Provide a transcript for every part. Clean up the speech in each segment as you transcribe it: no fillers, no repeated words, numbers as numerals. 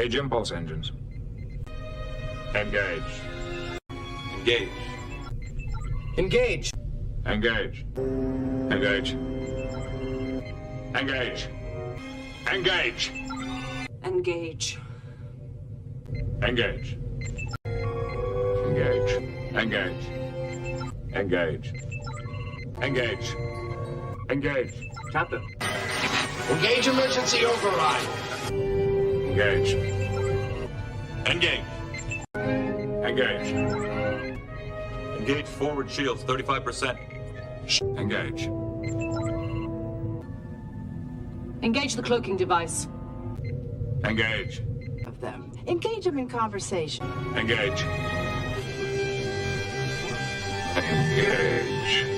Engage impulse engines. Engage. Engage. Engage. Engage. Engage. Engage. Engage. Engage. Engage. Engage. Engage. Engage. Engage. Engage. Captain. Engage emergency override. Engage. Engage. Engage. Engage forward shields, 35%. Engage. Engage the cloaking device. Engage. Of them. Engage them in conversation. Engage. Engage.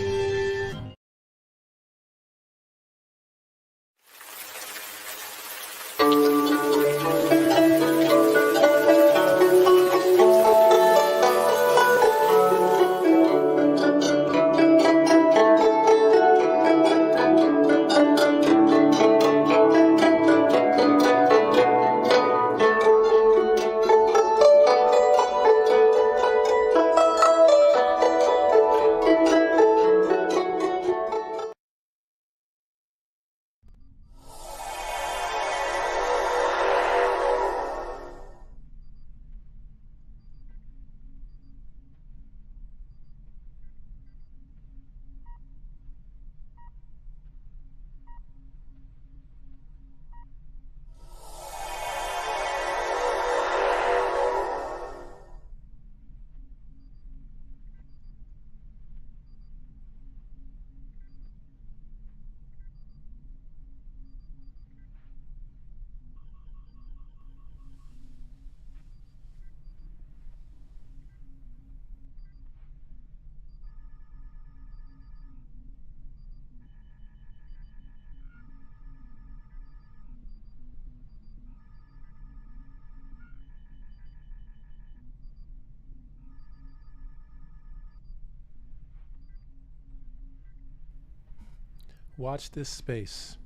Watch this space.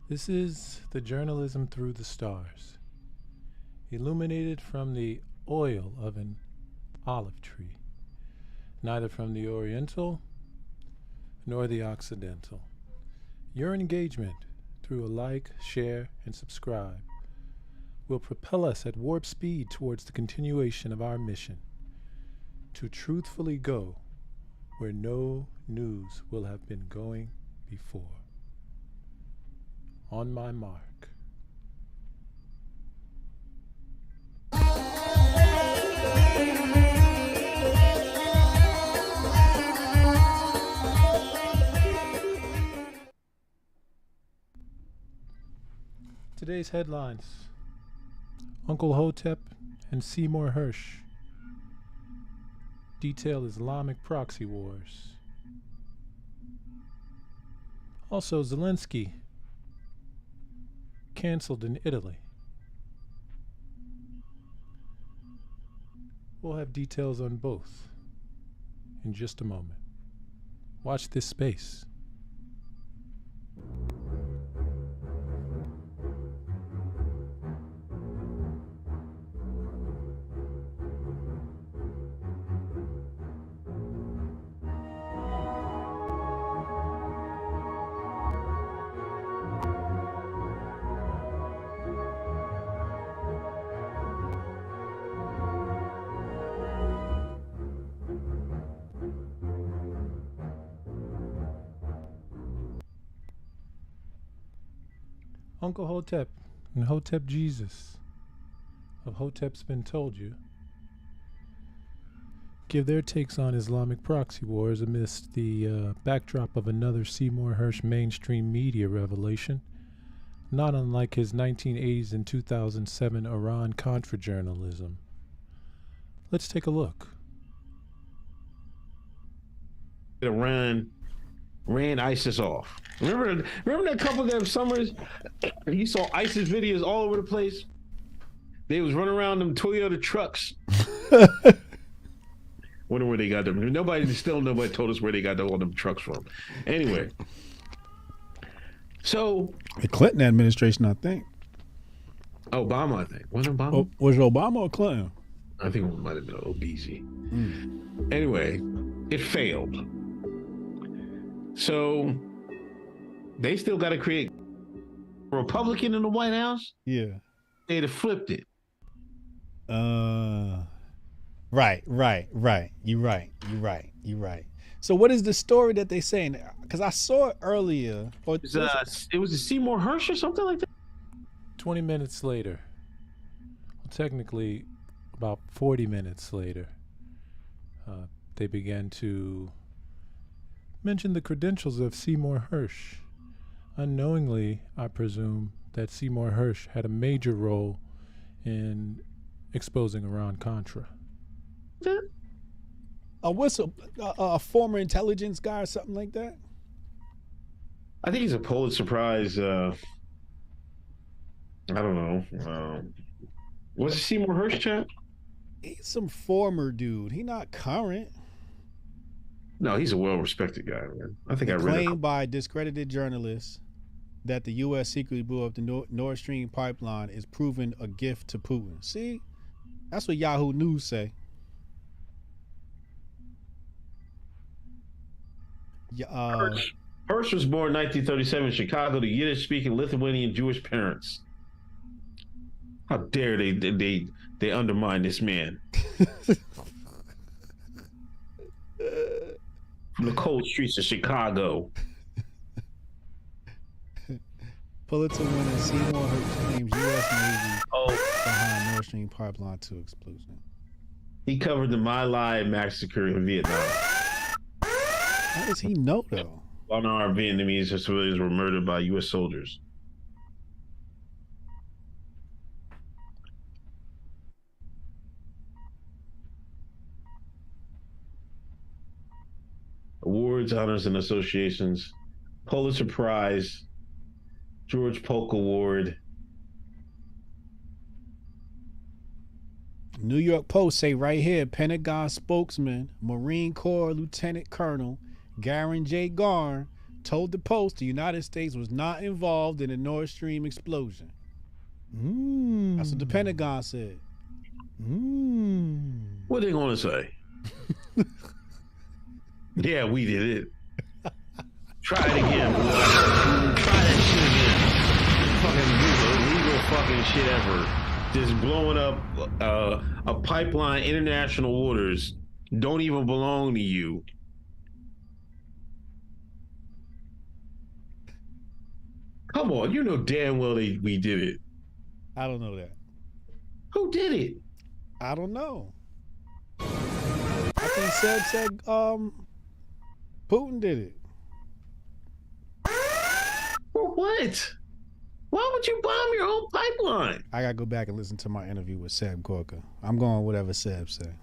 This is the journalism through the stars, illuminated from the oil of an olive tree, neither from the Oriental nor the Occidental. Your engagement through a like, share, and subscribe will propel us at warp speed towards the continuation of our mission to truthfully go where no news will have been going before. On my mark. Today's headlines: Uncle Hotep and Seymour Hersh detail Islamic proxy wars. Also, Zelensky canceled in Italy. We'll have details on both in just a moment. Watch this space. Uncle Hotep and Hotep Jesus of Hotep's Been Told You give their takes on Islamic proxy wars amidst the backdrop of another Seymour Hersh mainstream media revelation, not unlike his 1980s and 2007 Iran-Contra journalism. Let's take a look. Iran ran ISIS off. Remember that couple of them summers? You saw ISIS videos all over the place. They was running around them Toyota trucks. Wonder where they got them. Nobody told us where they got all them trucks from. Anyway, so the Clinton administration, I think. Obama, I think. Wasn't Obama? Was Obama or Clinton? I think it might have been Obese. Anyway, it failed. So they still got to create a Republican in the White House? Yeah. They'd have flipped it. Right. You're right. So what is the story that they saying? Because I saw it earlier. It was a Seymour Hersh or something like that? 20 minutes later, well, technically about 40 minutes later, they began to mention the credentials of Seymour Hersh. Unknowingly, I presume that Seymour Hersh had a major role in exposing Iran-Contra. What's a former intelligence guy or something like that? I think he's a Pulitzer Prize. I don't know. Was it Seymour Hersh, chap? He's some former dude. He not current. No, he's a well-respected guy, man. I think I read it. Claimed by discredited journalists that the U.S. secretly blew up the Nord Stream pipeline is proven a gift to Putin. See, that's what Yahoo News say. Hersh was born in 1937 in Chicago to Yiddish-speaking Lithuanian Jewish parents. How dare they undermine this man? From the cold streets of Chicago. Pulitzer winner Seymour Hersh claims U.S. Navy behind Nord Stream pipeline 2 explosion. He covered the My Lai massacre in Vietnam. How does he know, though? Unarmed Vietnamese civilians were murdered by U.S. soldiers. Awards, honors, and associations. Pulitzer Prize, George Polk Award. New York Post say right here, Pentagon spokesman, Marine Corps Lieutenant Colonel Garen J. Garn told the Post the United States was not involved in the Nord Stream explosion. That's what the Pentagon said. What are they going to say? Yeah, we did it. Try it again. Try that shit again. Fucking illegal fucking shit ever. Just blowing up a pipeline, international waters, don't even belong to you. Come on, you know damn well we did it. I don't know that. Who did it? I don't know. I think Seb said Putin did it. For what? Why would you bomb your own pipeline? I gotta go back and listen to my interview with Seb Gorka. I'm going whatever Seb said.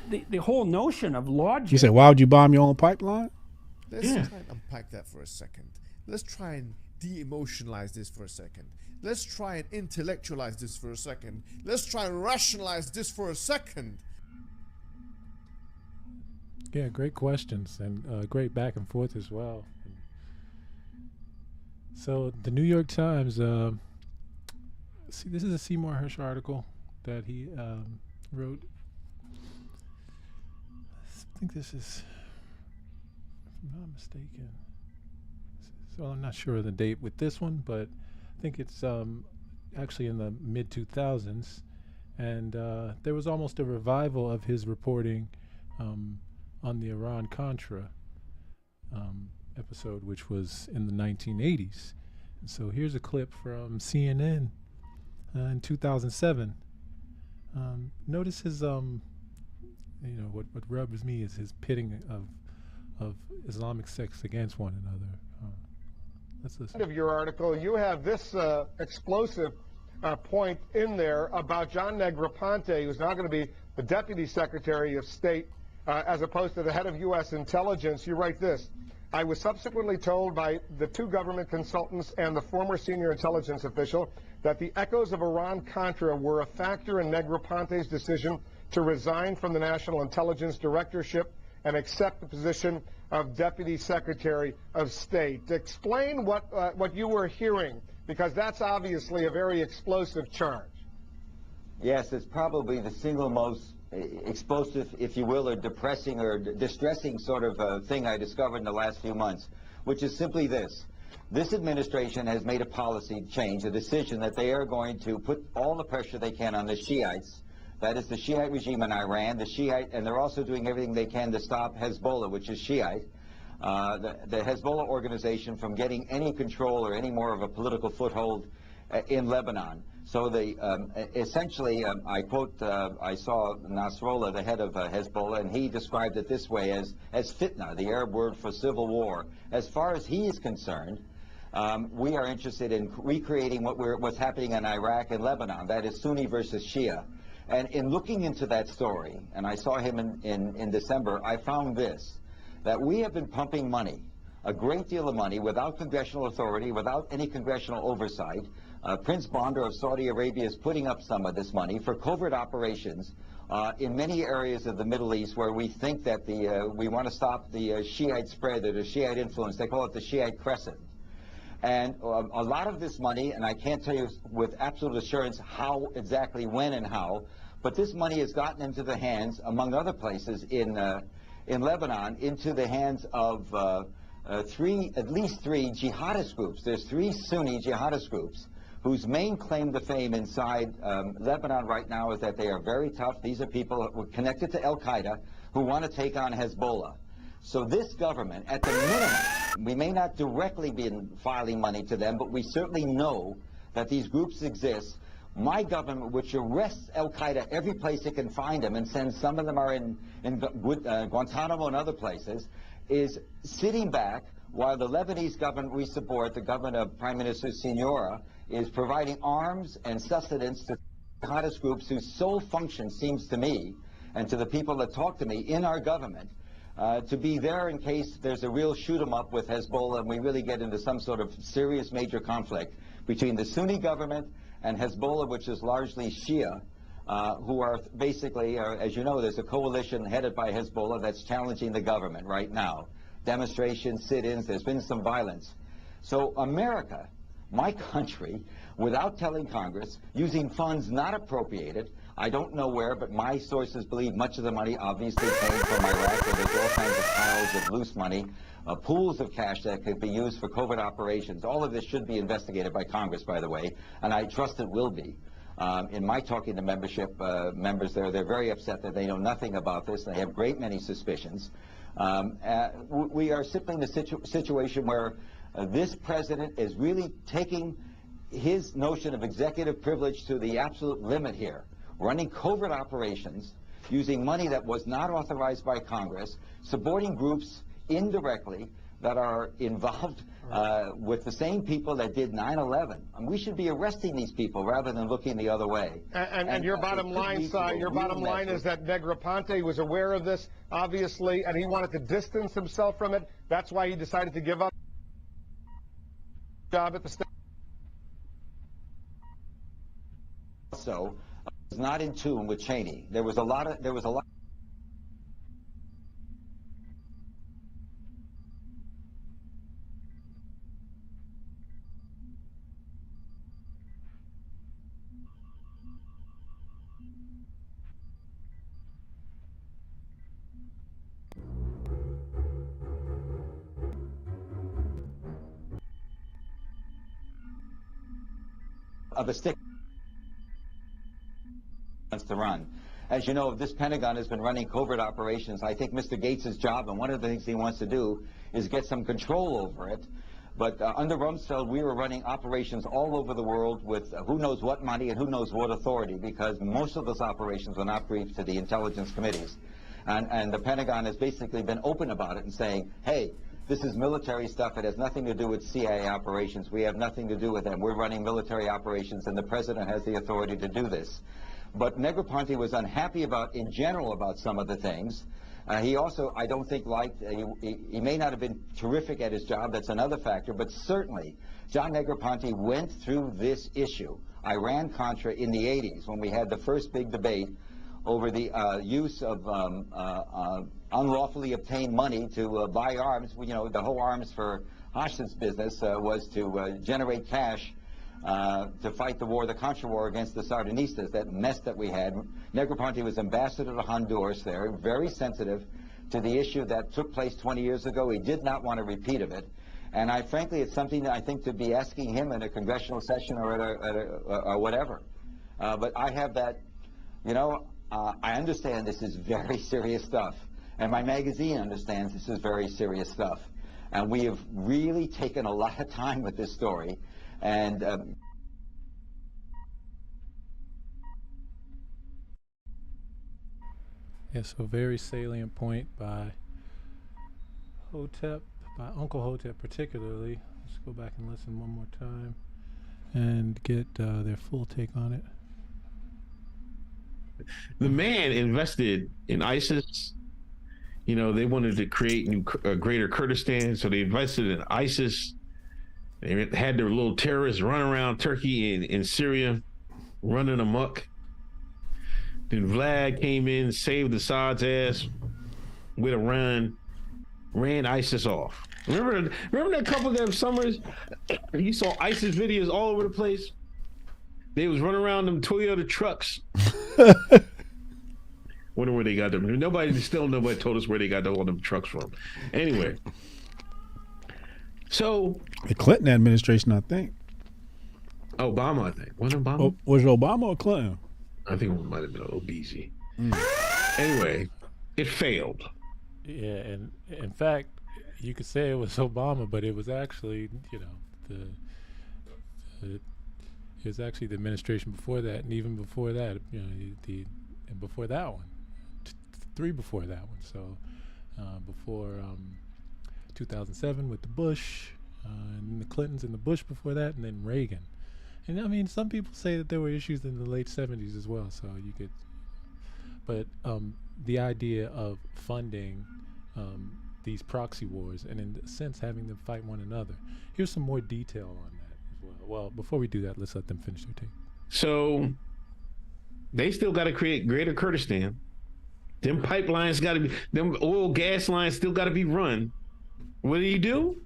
The whole notion of logic. You said, why would you bomb your own pipeline? Let's try and unpack that for a second. Let's try and de-emotionalize this for a second. Let's try and intellectualize this for a second. Let's try and rationalize this for a second. Yeah, great questions and great back and forth as well. So the New York Times, see, this is a Seymour Hersh article that he wrote. I think this is, if I'm not mistaken. So I'm not sure of the date with this one, but I think it's actually in the mid-2000s. And there was almost a revival of his reporting on the Iran-Contra episode, which was in the 1980s. And so here's a clip from CNN in 2007. Notice his, what rubs me is his pitting of Islamic sects against one another. Let's listen. Of your article, you have this explosive point in there about John Negroponte, who's now going to be the Deputy Secretary of State, as opposed to the head of U.S. intelligence. You write this: I was subsequently told by the two government consultants and the former senior intelligence official that the echoes of Iran-Contra were a factor in Negroponte's decision to resign from the National Intelligence Directorship and accept the position of Deputy Secretary of State. Explain what you were hearing, Because that's obviously a very explosive charge. Yes, it's probably the single most explosive, if you will, or depressing or distressing sort of thing I discovered in the last few months, which is simply this. This administration has made a policy change, a decision that they are going to put all the pressure they can on the Shiites. That is the Shiite regime in Iran, the Shiite, and they're also doing everything they can to stop Hezbollah, which is Shiite, the Hezbollah organization from getting any control or any more of a political foothold in Lebanon. So they essentially, I quote, I saw Nasrallah, the head of Hezbollah, and he described it this way as fitna, the Arab word for civil war. As far as he is concerned, we are interested in recreating what's happening in Iraq and Lebanon, that is Sunni versus Shia. And in looking into that story, and I saw him in December, I found this, that we have been pumping money, a great deal of money, without congressional authority, without any congressional oversight. Prince Bandar of Saudi Arabia is putting up some of this money for covert operations in many areas of the Middle East where we think that we want to stop the Shiite spread or the Shiite influence. They call it the Shiite crescent. And a lot of this money, and I can't tell you with absolute assurance how exactly, when and how, but this money has gotten into the hands, among other places in Lebanon, into the hands of at least three jihadist groups. There's three Sunni jihadist groups whose main claim to fame inside Lebanon right now is that they are very tough. These are people who are connected to Al-Qaeda who want to take on Hezbollah. So this government, at the minimum, we may not directly be filing money to them, but we certainly know that these groups exist. My government, which arrests Al-Qaeda every place it can find them and sends some of them are in Guantanamo and other places, is sitting back while the Lebanese government we support, the government of Prime Minister Seymour, is providing arms and sustenance to jihadist groups whose sole function seems to me, and to the people that talk to me in our government, to be there in case there's a real shoot-em-up with Hezbollah and we really get into some sort of serious major conflict between the Sunni government and Hezbollah, which is largely Shia, who are basically, as you know, there's a coalition headed by Hezbollah that's challenging the government right now. Demonstrations, sit-ins, there's been some violence. So America, my country, without telling Congress, using funds not appropriated, I don't know where, but my sources believe much of the money obviously came from Iraq, where there's all kinds of piles of loose money, pools of cash that could be used for covert operations. All of this should be investigated by Congress, by the way, and I trust it will be. In my talking to members there, they're very upset that they know nothing about this. They have great many suspicions. We are simply in a situation where this president is really taking his notion of executive privilege to the absolute limit here, running covert operations, using money that was not authorized by Congress, supporting groups indirectly that are involved with the same people that did 9/11. And we should be arresting these people rather than looking the other way. And your bottom line, your bottom line is that Negroponte was aware of this, obviously, and he wanted to distance himself from it. That's why he decided to give up the job at the state. Also, was not in tune with Cheney. There was a lot of a stick to run. As you know, this Pentagon has been running covert operations. I think Mr. Gates' job, and one of the things he wants to do, is get some control over it. But under Rumsfeld, we were running operations all over the world with who knows what money and who knows what authority, because most of those operations were not briefed to the intelligence committees. And the Pentagon has basically been open about it and saying, hey, this is military stuff. It has nothing to do with CIA operations. We have nothing to do with them. We're running military operations, and the president has the authority to do this. But Negroponte was unhappy in general about some of the things. He also, I don't think, liked, he may not have been terrific at his job, that's another factor, but certainly John Negroponte went through this issue, Iran-Contra, in the 80s, when we had the first big debate over the use of unlawfully obtained money to buy arms. You know, the whole arms for hostage business was to generate cash to fight the war, the contra-war against the Sandinistas, that mess that we had. Negroponte was ambassador to Honduras there, very sensitive to the issue that took place 20 years ago. He did not want a repeat of it. And frankly, it's something that I think to be asking him in a congressional session or whatever. But I have that, I understand this is very serious stuff. And my magazine understands this is very serious stuff. And we have really taken a lot of time with this story. And yeah, so very salient point by Hotep, by Uncle Hotep particularly. Let's go back and listen one more time and get their full take on it. The man invested in ISIS. They wanted to create greater Kurdistan, so they invested in ISIS. They had their little terrorists run around Turkey and Syria, running amok. Then Vlad came in, saved Assad's ass with Iran, ran ISIS off. Remember that couple of them summers? You saw ISIS videos all over the place. They was running around them Toyota trucks. Wonder where they got them. Nobody told us where they got all them trucks from. Anyway. So the Clinton administration, I think. Obama, I think. Was it Obama? Was it Obama or Clinton? I think it might have been Obese. Anyway, it failed. Yeah, and in fact, you could say it was Obama, but it was actually, it was actually the administration before that, and even before that, and before that one, three before that one. So before 2007 with the Bush, and the Clintons and the Bush before that, and then Reagan. And I mean, some people say that there were issues in the late 70s as well. So you could, but the idea of funding these proxy wars and in a sense having them fight one another. Here's some more detail on that as well. Well, before we do that, let's let them finish their take. So they still got to create greater Kurdistan. Them pipelines got to be, them oil gas lines still got to be run. What do you do?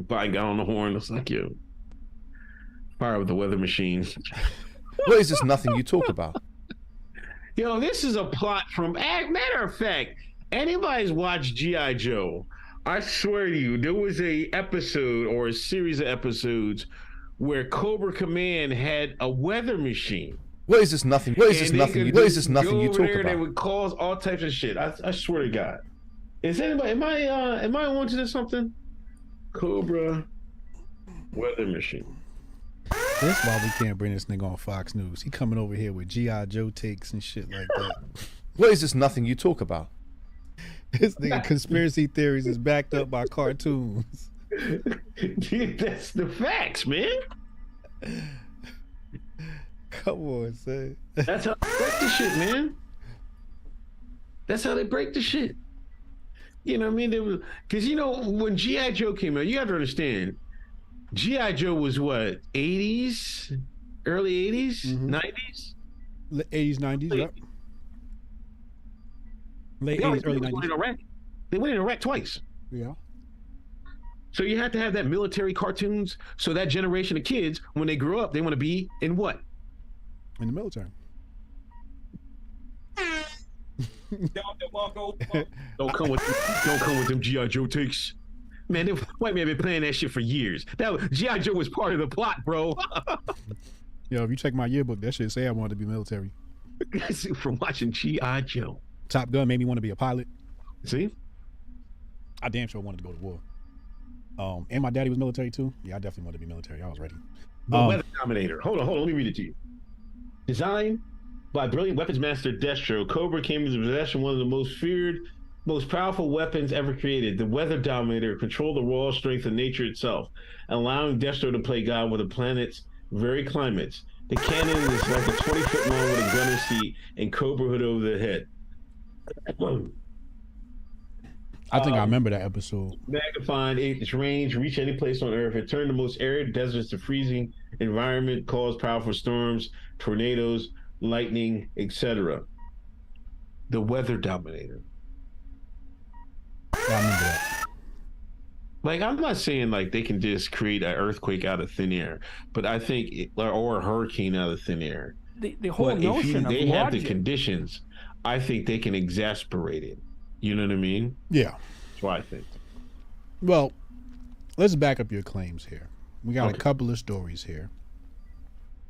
By guy on the horn, it's like, yo, fire with the weather machine. What is this nothing you talk about? Yo, this is a plot from, matter of fact, anybody's watched G.I. Joe, I swear to you, there was a episode or a series of episodes where Cobra Command had a weather machine. What is this nothing? What is this nothing? What is this nothing you talk about? They would cause all types of shit. I swear to God. Is anybody? Am I on to something? Cobra weather machine. That's why we can't bring this nigga on Fox News. He coming over here with G.I. Joe takes and shit like that. What is this nothing you talk about? This nigga conspiracy theories is backed up by cartoons. Dude, that's the facts, man. Come on, son. That's how they break the shit, man. That's how they break the shit. You know what I mean? Because, when G.I. Joe came out, you have to understand, G.I. Joe was what, 80s? Early 80s? 90s? 80s, 90s, yep. Late 80s, early 90s. They went in Iraq twice. Yeah. So you had to have that military cartoons so that generation of kids, when they grow up, they want to be in what? In the military. Don't come with them G.I. Joe takes. Man, the white man been playing that shit for years. G.I. Joe was part of the plot, bro. Yo, if you check my yearbook, that shit say I wanted to be military. From watching G.I. Joe. Top Gun made me want to be a pilot. See? I damn sure wanted to go to war. And my daddy was military too. Yeah, I definitely wanted to be military. I was ready. The Weather Dominator. Hold on. Let me read it to you. Designed by brilliant weapons master Destro, Cobra came into possession of one of the most feared, most powerful weapons ever created. The Weather Dominator controlled the raw strength of nature itself, allowing Destro to play God with the planet's very climates. The cannon is like a 20-foot long with a gunner seat and Cobra hood over the head. I think I remember that episode. Magnifying its range, reach any place on Earth. It turned the most arid deserts to freezing environment, caused powerful storms, tornadoes, lightning, etc. The Weather Dominator. Yeah, I remember that. Like, I'm not saying like they can just create an earthquake out of thin air, but I think, or a hurricane out of thin air. The whole But notion of they have the logic. conditions, I think they can exasperate it. You know what I mean? Yeah. That's what I think. Well, let's back up your claims here. We got Okay. a couple of stories here.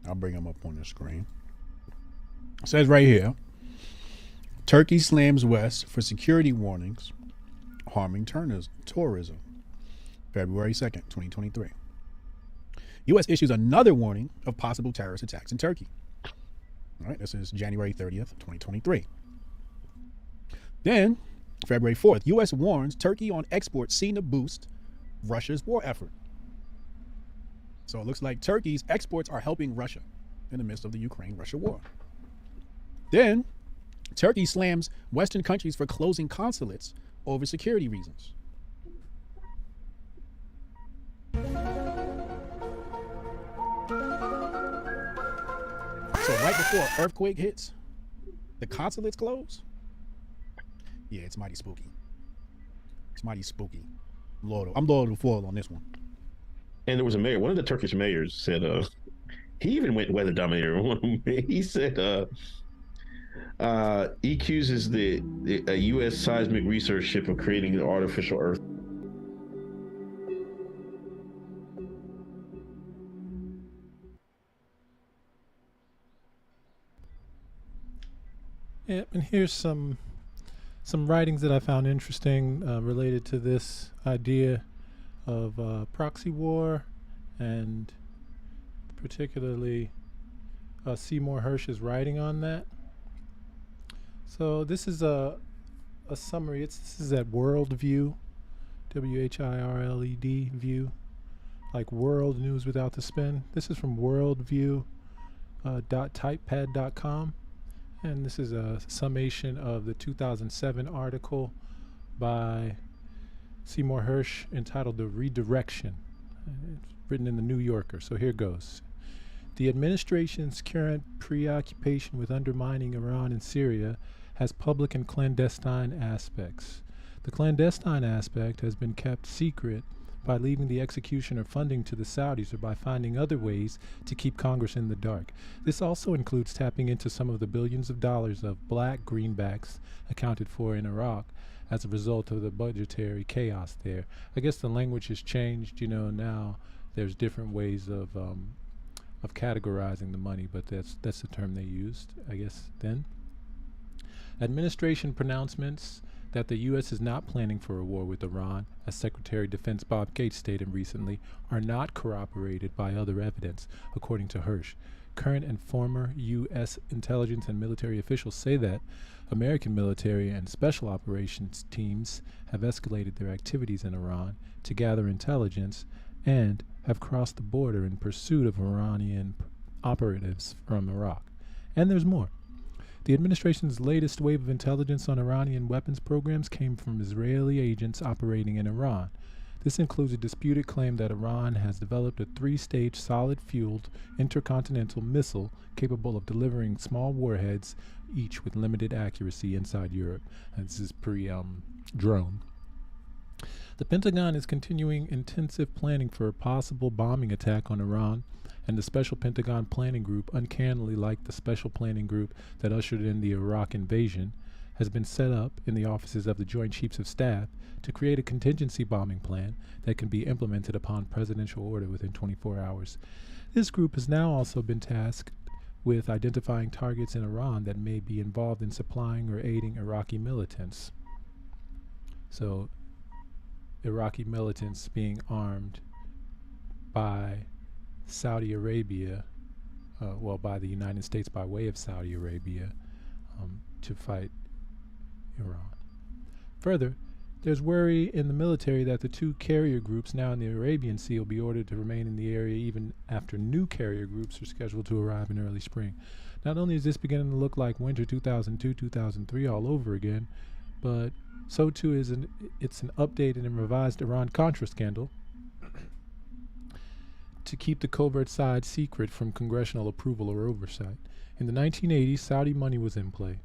I'll bring them up on the screen. It says right here, Turkey slams West for security warnings harming tourism. February 2nd, 2023. U.S. issues another warning of possible terrorist attacks in Turkey. All right, this is January 30th, 2023. Then, February 4th, U.S. warns Turkey on exports seen to boost Russia's war effort. So it looks like Turkey's exports are helping Russia in the midst of the Ukraine-Russia war. Then, Turkey slams Western countries for closing consulates over security reasons. So right before an earthquake hits, the consulates close? Yeah, it's mighty spooky. It's mighty spooky. I'm loyal to the foil on this one. And there was a mayor. One of the Turkish mayors said, he even went weather dominator. He said, he accuses a U.S. seismic research ship of creating an artificial earth. Yeah, and here's some writings that I found interesting related to this idea of proxy war, and particularly Seymour Hersh's writing on that. So this is a summary. This is at Worldview, WHIRLED view, like world news without the spin. This is from worldview.typepad.com. And this is a summation of the 2007 article by Seymour Hersh entitled The Redirection. It's written in the New Yorker. So here goes. The administration's current preoccupation with undermining Iran and Syria has public and clandestine aspects. The clandestine aspect has been kept secret by leaving the execution or funding to the Saudis, or by finding other ways to keep Congress in the dark. This also includes tapping into some of the billions of dollars of black greenbacks accounted for in Iraq as a result of the budgetary chaos there. I guess the language has changed, now there's different ways of categorizing the money, but that's the term they used, I guess, then. Administration pronouncements that the U.S. is not planning for a war with Iran, as Secretary of Defense Bob Gates stated recently, are not corroborated by other evidence, according to Hersh. Current and former U.S. intelligence and military officials say that American military and special operations teams have escalated their activities in Iran to gather intelligence and have crossed the border in pursuit of Iranian operatives from Iraq. And there's more. The administration's latest wave of intelligence on Iranian weapons programs came from Israeli agents operating in Iran. This includes a disputed claim that Iran has developed a 3-stage solid-fueled intercontinental missile capable of delivering small warheads, each with limited accuracy inside Europe. And this is pre-drone. The Pentagon is continuing intensive planning for a possible bombing attack on Iran, and the Special Pentagon Planning Group, uncannily like the special planning group that ushered in the Iraq invasion, has been set up in the offices of the Joint Chiefs of Staff to create a contingency bombing plan that can be implemented upon presidential order within 24 hours. This group has now also been tasked with identifying targets in Iran that may be involved in supplying or aiding Iraqi militants. So, Iraqi militants being armed by Saudi Arabia, by the United States by way of Saudi Arabia, to fight Iran. Further, there's worry in the military that the 2 carrier groups now in the Arabian Sea will be ordered to remain in the area even after new carrier groups are scheduled to arrive in early spring. Not only is this beginning to look like winter 2002-2003 all over again, but so too is it's an updated and revised Iran-Contra scandal to keep the covert side secret from congressional approval or oversight. In the 1980s, Saudi money was in play.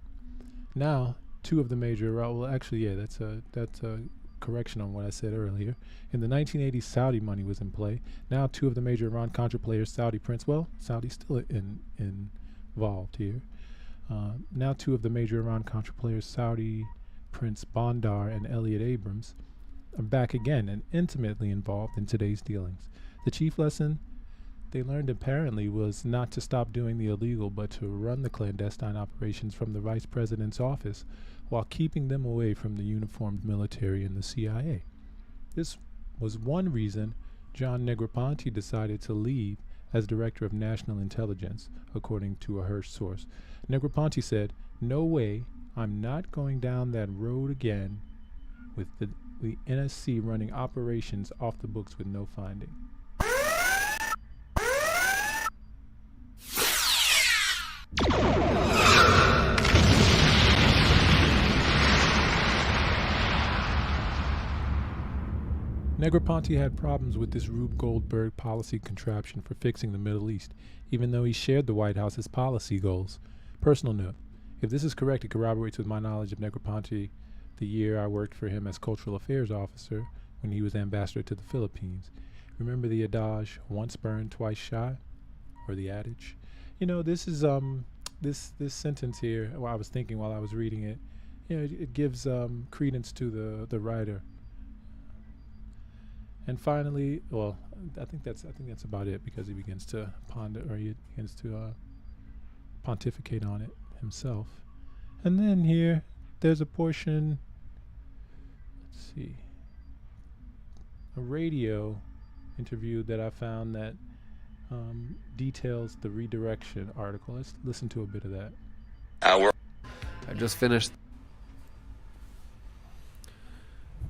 Now, 2 of the major, that's a correction on what I said earlier. In the 1980s, Saudi money was in play. Now 2 of the major Iran-Contra players, Saudi Prince, well, Saudi's still involved here. Now 2 of the major Iran-Contra players, Saudi Prince Bandar and Elliot Abrams, are back again and intimately involved in today's dealings. The chief lesson they learned apparently was not to stop doing the illegal, but to run the clandestine operations from the vice president's office while keeping them away from the uniformed military and the CIA. This was one reason John Negroponte decided to leave as director of national intelligence, according to a Hersh source. Negroponte said, "No way, I'm not going down that road again with the NSC running operations off the books with no finding." Negroponte had problems with this Rube Goldberg policy contraption for fixing the Middle East, even though he shared the White House's policy goals. Personal note, if this is correct, it corroborates with my knowledge of Negroponte the year I worked for him as Cultural Affairs Officer when he was ambassador to the Philippines. Remember the adage, once burned, twice shy? Or the adage? You know, this is, this sentence here, well, I was thinking while I was reading it, you know, it gives credence to the writer. And finally, well, I think that's about it, because he begins to ponder, or he begins to pontificate on it himself. And then here, there's a portion, let's see, a radio interview that I found that details the redirection article. Let's listen to a bit of that. I just finished.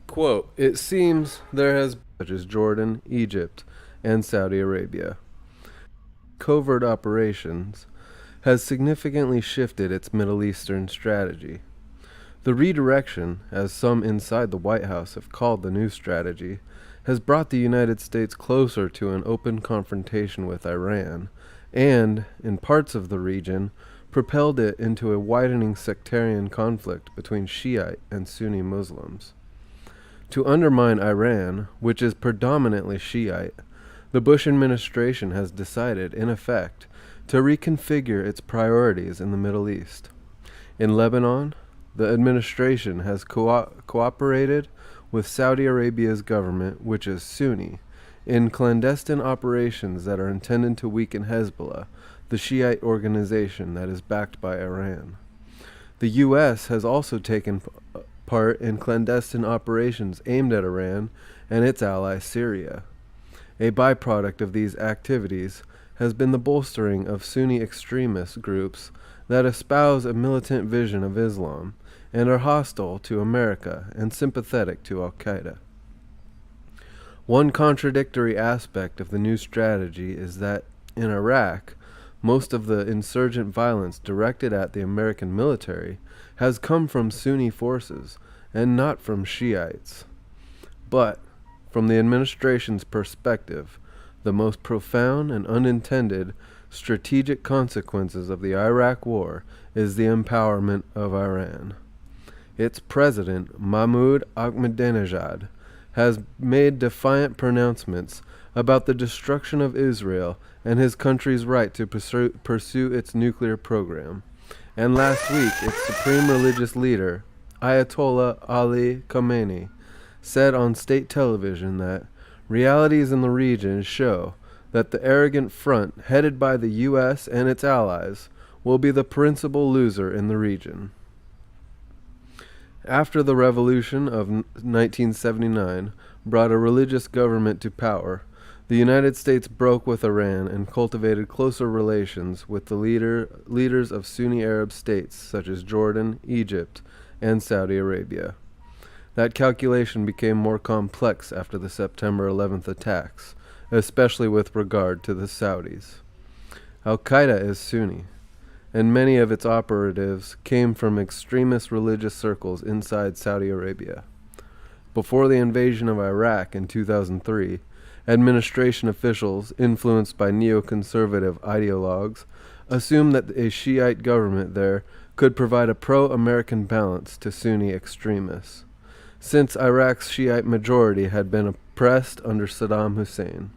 Quote, "It seems there has been, such as Jordan, Egypt, and Saudi Arabia. Covert operations has significantly shifted its Middle Eastern strategy. The redirection, as some inside the White House have called the new strategy, has brought the United States closer to an open confrontation with Iran, and, in parts of the region, propelled it into a widening sectarian conflict between Shiite and Sunni Muslims. To undermine Iran, which is predominantly Shiite, the Bush administration has decided, in effect, to reconfigure its priorities in the Middle East. In Lebanon, the administration has cooperated with Saudi Arabia's government, which is Sunni, in clandestine operations that are intended to weaken Hezbollah, the Shiite organization that is backed by Iran. The U.S. has also taken part in clandestine operations aimed at Iran and its ally Syria. A byproduct of these activities has been the bolstering of Sunni extremist groups that espouse a militant vision of Islam and are hostile to America and sympathetic to Al-Qaeda. One contradictory aspect of the new strategy is that in Iraq, most of the insurgent violence directed at the American military has come from Sunni forces and not from Shiites. But, from the administration's perspective, the most profound and unintended strategic consequences of the Iraq War is the empowerment of Iran. Its president, Mahmoud Ahmadinejad, has made defiant pronouncements about the destruction of Israel and his country's right to pursue its nuclear program. And last week, its supreme religious leader, Ayatollah Ali Khamenei, said on state television that realities in the region show that the arrogant front headed by the U.S. and its allies will be the principal loser in the region. After the revolution of 1979 brought a religious government to power, the United States broke with Iran and cultivated closer relations with the leaders of Sunni Arab states such as Jordan, Egypt, and Saudi Arabia. That calculation became more complex after the September 11th attacks, especially with regard to the Saudis. Al-Qaeda is Sunni, and many of its operatives came from extremist religious circles inside Saudi Arabia. Before the invasion of Iraq in 2003, administration officials, influenced by neoconservative ideologues, assumed that a Shiite government there could provide a pro-American balance to Sunni extremists. since Iraq's Shiite majority had been oppressed under Saddam Hussein.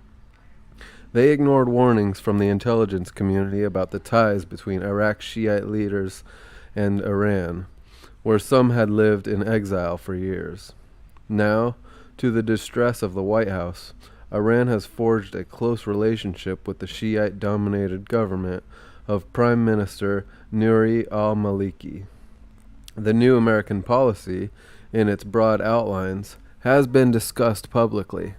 They ignored warnings from the intelligence community about the ties between Iraq's Shiite leaders and Iran, where some had lived in exile for years. Now, to the distress of the White House, Iran has forged a close relationship with the Shiite-dominated government of Prime Minister Nouri al-Maliki. The new American policy, in its broad outlines, has been discussed publicly.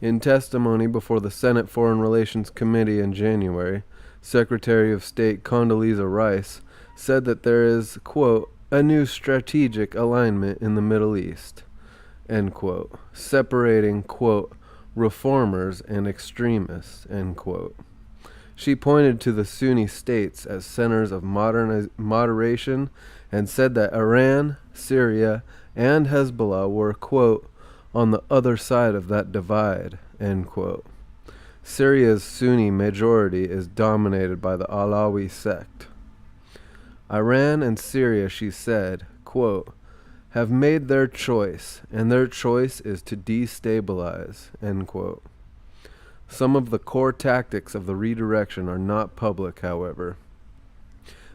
In testimony before the Senate Foreign Relations Committee in January, Secretary of State Condoleezza Rice said that there is, quote, a new strategic alignment in the Middle East, end quote, separating, quote, reformers and extremists, end quote. She pointed to the Sunni states as centers of moderation and said that Iran, Syria, and Hezbollah were, quote, on the other side of that divide, end quote. Syria's Sunni majority is dominated by the Alawi sect. Iran and Syria, she said, quote, have made their choice, and their choice is to destabilize, end quote. Some of the core tactics of the redirection are not public, however.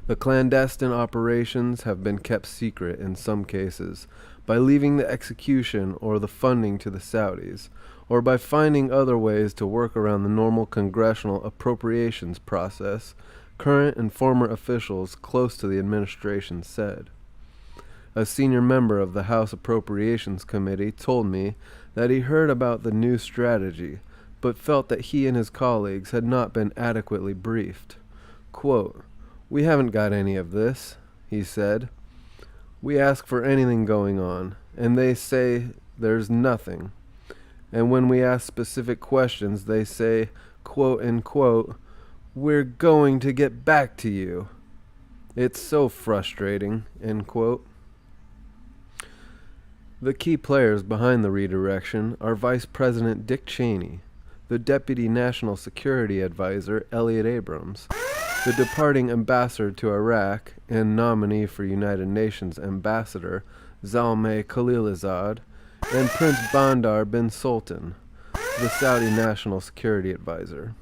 The clandestine operations have been kept secret in some cases, by leaving the execution or the funding to the Saudis, or by finding other ways to work around the normal congressional appropriations process, current and former officials close to the administration said. A senior member of the House Appropriations Committee told me that he heard about the new strategy, but felt that he and his colleagues had not been adequately briefed. Quote, we haven't got any of this, he said. We ask for anything going on, and they say there's nothing. And when we ask specific questions, they say, quote unquote, we're going to get back to you. It's so frustrating, end quote. The key players behind the redirection are Vice President Dick Cheney, the Deputy National Security Advisor Elliot Abrams, the departing ambassador to Iraq and nominee for United Nations Ambassador Zalmay Khalilzad, and Prince Bandar bin Sultan, the Saudi National Security Advisor.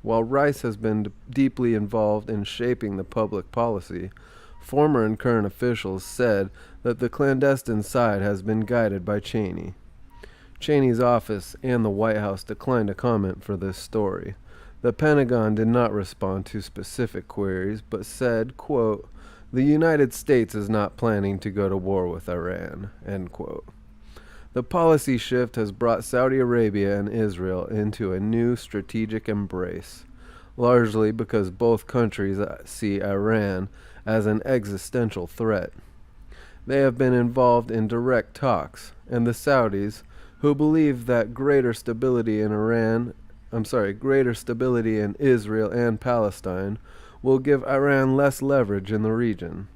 While Rice has been deeply involved in shaping the public policy, former and current officials said that the clandestine side has been guided by Cheney. Cheney's office and the White House declined to comment for this story. The Pentagon did not respond to specific queries, but said, quote, the United States is not planning to go to war with Iran, end quote. The policy shift has brought Saudi Arabia and Israel into a new strategic embrace, largely because both countries see Iran as an existential threat. They have been involved in direct talks, and the Saudis, who believe that greater stability in Israel and Palestine will give Iran less leverage in the region.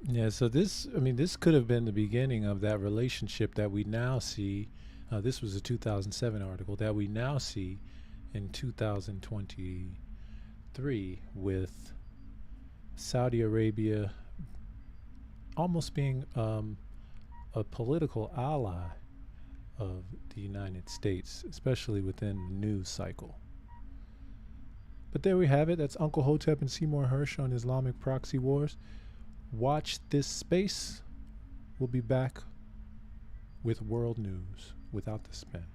Yeah, so this could have been the beginning of that relationship that we now see. This was a 2007 article that we now see in 2023 with Saudi Arabia almost being a political ally of the United States, especially within the news cycle. But there we have it. That's Uncle Hotep and Seymour Hersh on Islamic proxy wars. Watch this space. We'll be back with world news without the spin.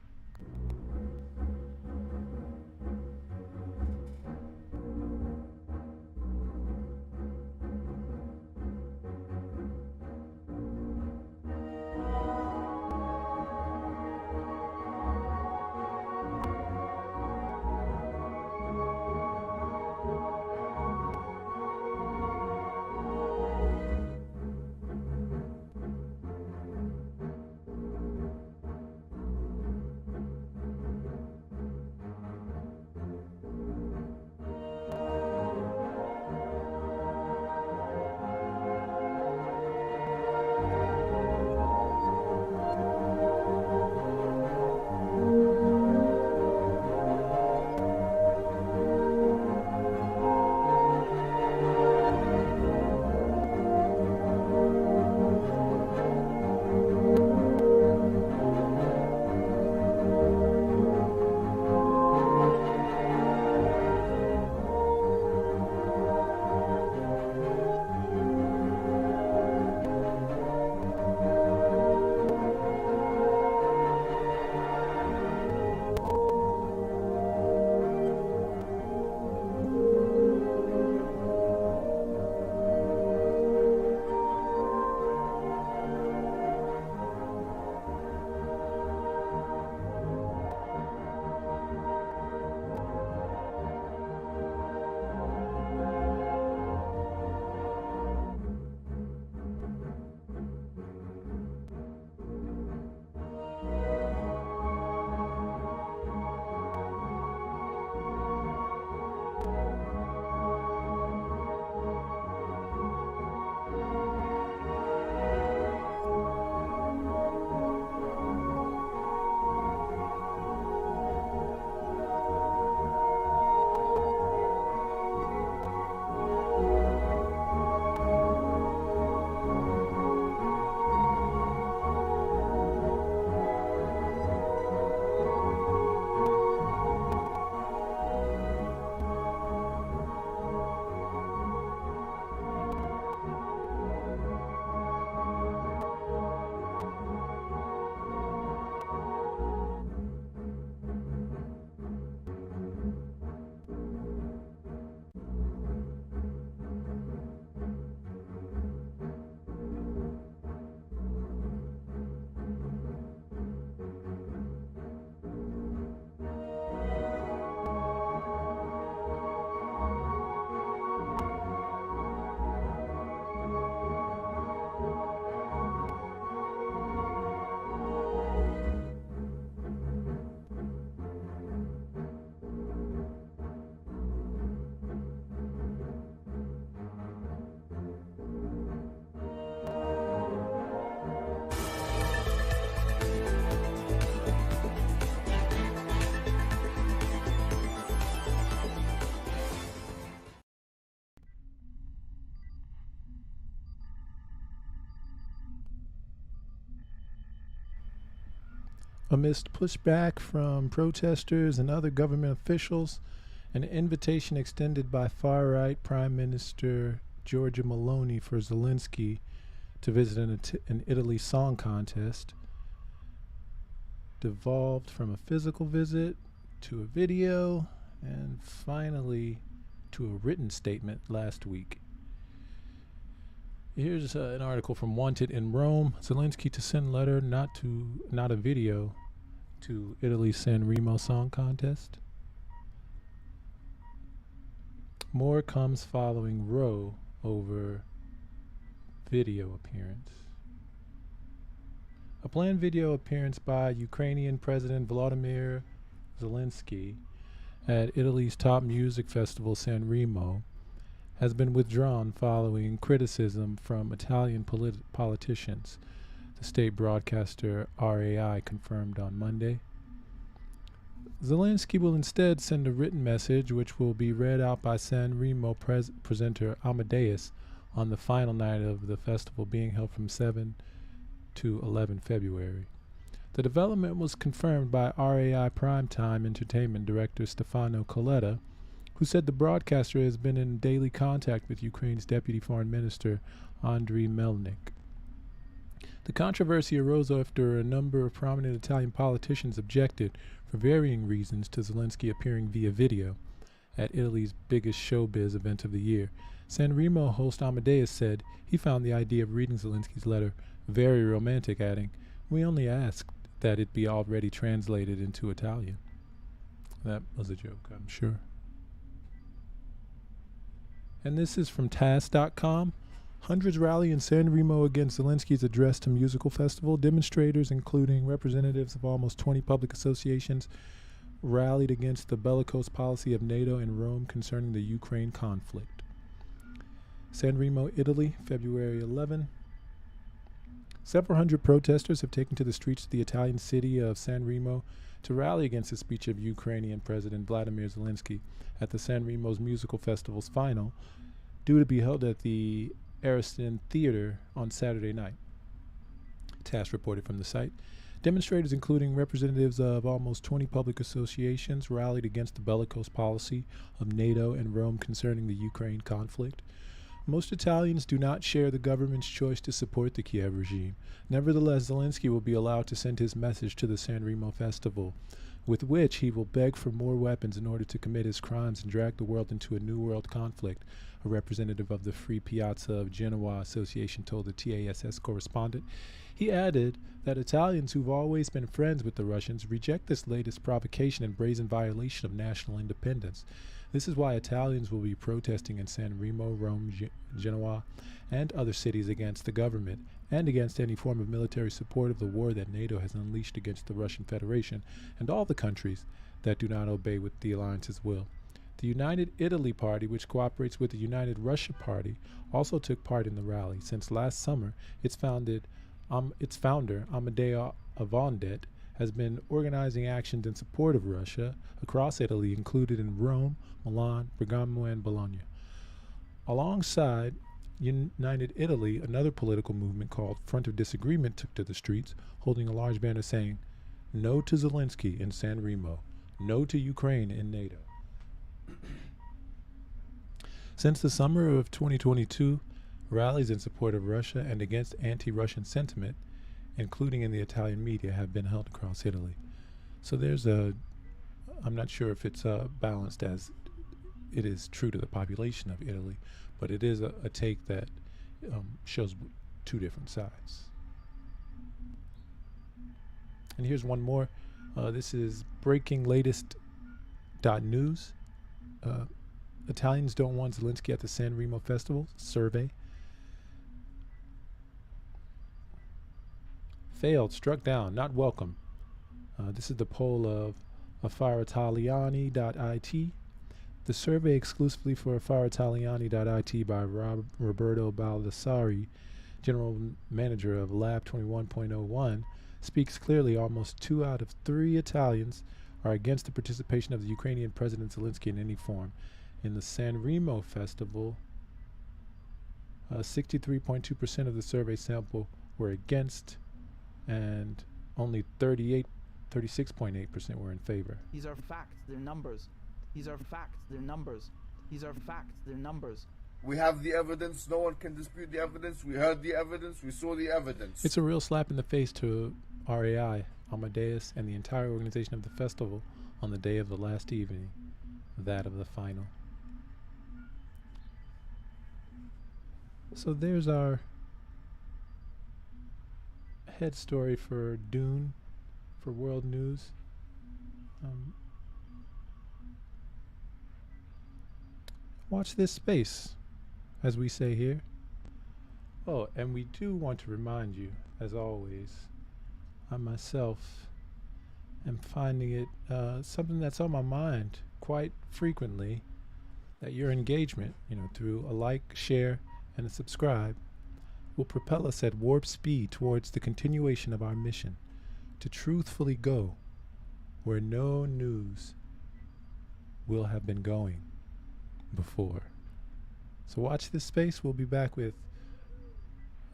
Amidst pushback from protesters and other government officials, an invitation extended by far-right Prime Minister Giorgia Meloni for Zelensky to visit an Italy song contest devolved from a physical visit to a video and finally to a written statement last week. Here's an article from Wanted in Rome. Zelensky to send letter, not a video, to Italy's San Remo song contest. More comes following row over video appearance. A planned video appearance by Ukrainian President Volodymyr Zelensky at Italy's top music festival San Remo has been withdrawn following criticism from Italian politicians, the state broadcaster RAI confirmed on Monday. Zelensky will instead send a written message which will be read out by San Remo presenter Amadeus on the final night of the festival being held from 7 to 11 February. The development was confirmed by RAI Primetime Entertainment Director Stefano Coletta, who said the broadcaster has been in daily contact with Ukraine's Deputy Foreign Minister Andriy Melnik. The controversy arose after a number of prominent Italian politicians objected, for varying reasons, to Zelensky appearing via video at Italy's biggest showbiz event of the year. San Remo host Amadeus said he found the idea of reading Zelensky's letter very romantic, adding, "We only asked that it be already translated into Italian." That was a joke, I'm sure. And this is from TASS.com. Hundreds rally in San Remo against Zelensky's address to musical festival. Demonstrators, including representatives of almost 20 public associations, rallied against the bellicose policy of NATO and Rome concerning the Ukraine conflict. San Remo, Italy, February 11. Several hundred protesters have taken to the streets of the Italian city of San Remo to rally against the speech of Ukrainian President Vladimir Zelensky at the San Remo's musical festival's final, due to be held at the Ariston Theater on Saturday night. TASS reported from the site. Demonstrators, including representatives of almost 20 public associations, rallied against the bellicose policy of NATO and Rome concerning the Ukraine conflict. Most Italians do not share the government's choice to support the Kiev regime. Nevertheless, Zelensky will be allowed to send his message to the San Remo festival, with which he will beg for more weapons in order to commit his crimes and drag the world into a new world conflict, a representative of the Free Piazza of Genoa Association told the TASS correspondent. He added that Italians who've always been friends with the Russians reject this latest provocation and brazen violation of national independence. This is why Italians will be protesting in San Remo, Rome, Genoa, and other cities against the government and against any form of military support of the war that NATO has unleashed against the Russian Federation and all the countries that do not obey with the alliance's will. The United Italy Party, which cooperates with the United Russia Party, also took part in the rally. Since last summer, its founder, Amedeo Avondet, has been organizing actions in support of Russia across Italy, included in Rome, Milan, Bergamo, and Bologna. Alongside United Italy, another political movement called Front of Disagreement took to the streets, holding a large banner saying, "No to Zelensky in San Remo, no to Ukraine in NATO." Since the summer of 2022, rallies in support of Russia and against anti-Russian sentiment, including in the Italian media, have been held across Italy. So there's I'm not sure if it's balanced as it is true to the population of Italy, but it is a take that shows two different sides. And here's one more. This is breaking latest.news. Italians don't want Zelensky at the San Remo Festival. Survey. Failed, struck down, not welcome. This is the poll of affaritaliani.it. The survey exclusively for affaritaliani.it by Roberto Baldassari, general manager of Lab 21.01, speaks clearly. Almost 2 out of 3 Italians are against the participation of the Ukrainian President Zelensky in any form. In the San Remo Festival, 63.2% of the survey sample were against, and only 38 36.8% were in favor. These are facts, they're numbers. These are facts, they're numbers. These are facts, they're numbers. We have the evidence. No one can dispute the evidence. We heard the evidence. We saw the evidence. It's a real slap in the face to RAI, Amadeus, and the entire organization of the festival on the day of the last evening, that of the final. So there's our head story for Dune, for World News. Watch this space, as we say here. Oh, and we do want to remind you, as always, I myself am finding it something that's on my mind quite frequently, that your engagement, through a like, share, and a subscribe, will propel us at warp speed towards the continuation of our mission to truthfully go where no news will have been going before. So watch this space. We'll be back with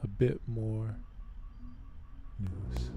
a bit more news.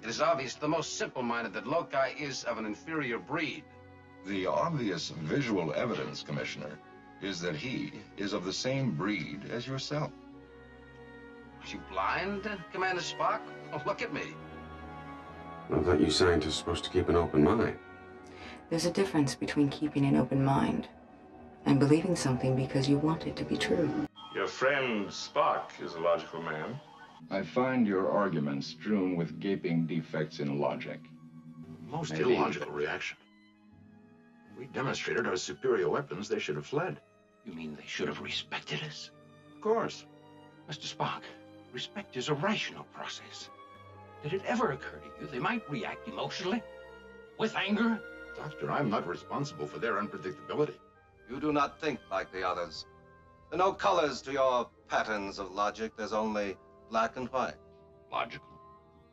It is obvious to the most simple-minded that Loci is of an inferior breed. The obvious visual evidence, Commissioner, is that he is of the same breed as yourself. Are you blind, Commander Spock? Oh, look at me. I thought you scientists were supposed to keep an open mind. There's a difference between keeping an open mind and believing something because you want it to be true. Your friend Spock is a logical man. I find your arguments strewn with gaping defects in logic. Most illogical reaction. We demonstrated our superior weapons. They should have fled. You mean they should have respected us? Of course. Mr. Spock, respect is a rational process. Did it ever occur to you they might react emotionally? With anger? Doctor, I'm not responsible for their unpredictability. You do not think like the others. There are no colors to your patterns of logic. There's only black and white. Logical,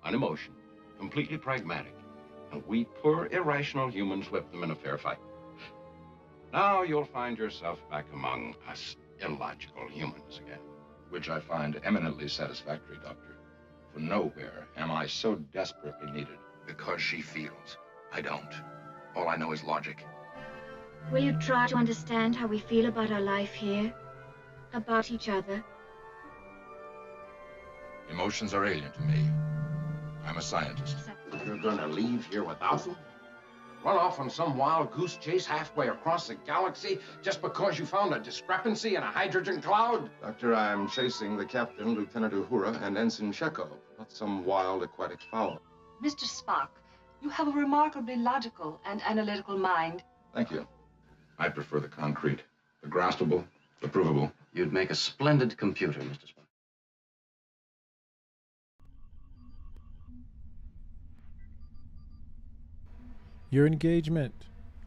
unemotional, completely pragmatic. And we poor, irrational humans whip them in a fair fight. Now you'll find yourself back among us illogical humans again. Which I find eminently satisfactory, Doctor. For nowhere am I so desperately needed. Because she feels. I don't. All I know is logic. Will you try to understand how we feel about our life here? About each other? Emotions are alien to me. I'm a scientist. You're gonna leave here without them? Run off on some wild goose chase halfway across the galaxy just because you found a discrepancy in a hydrogen cloud? Doctor, I'm chasing the captain, Lieutenant Uhura, and Ensign Chekhov, not some wild aquatic fowl. Mr. Spock, you have a remarkably logical and analytical mind. Thank you. I prefer the concrete, the graspable, the provable. You'd make a splendid computer, Mr. Spock. Your engagement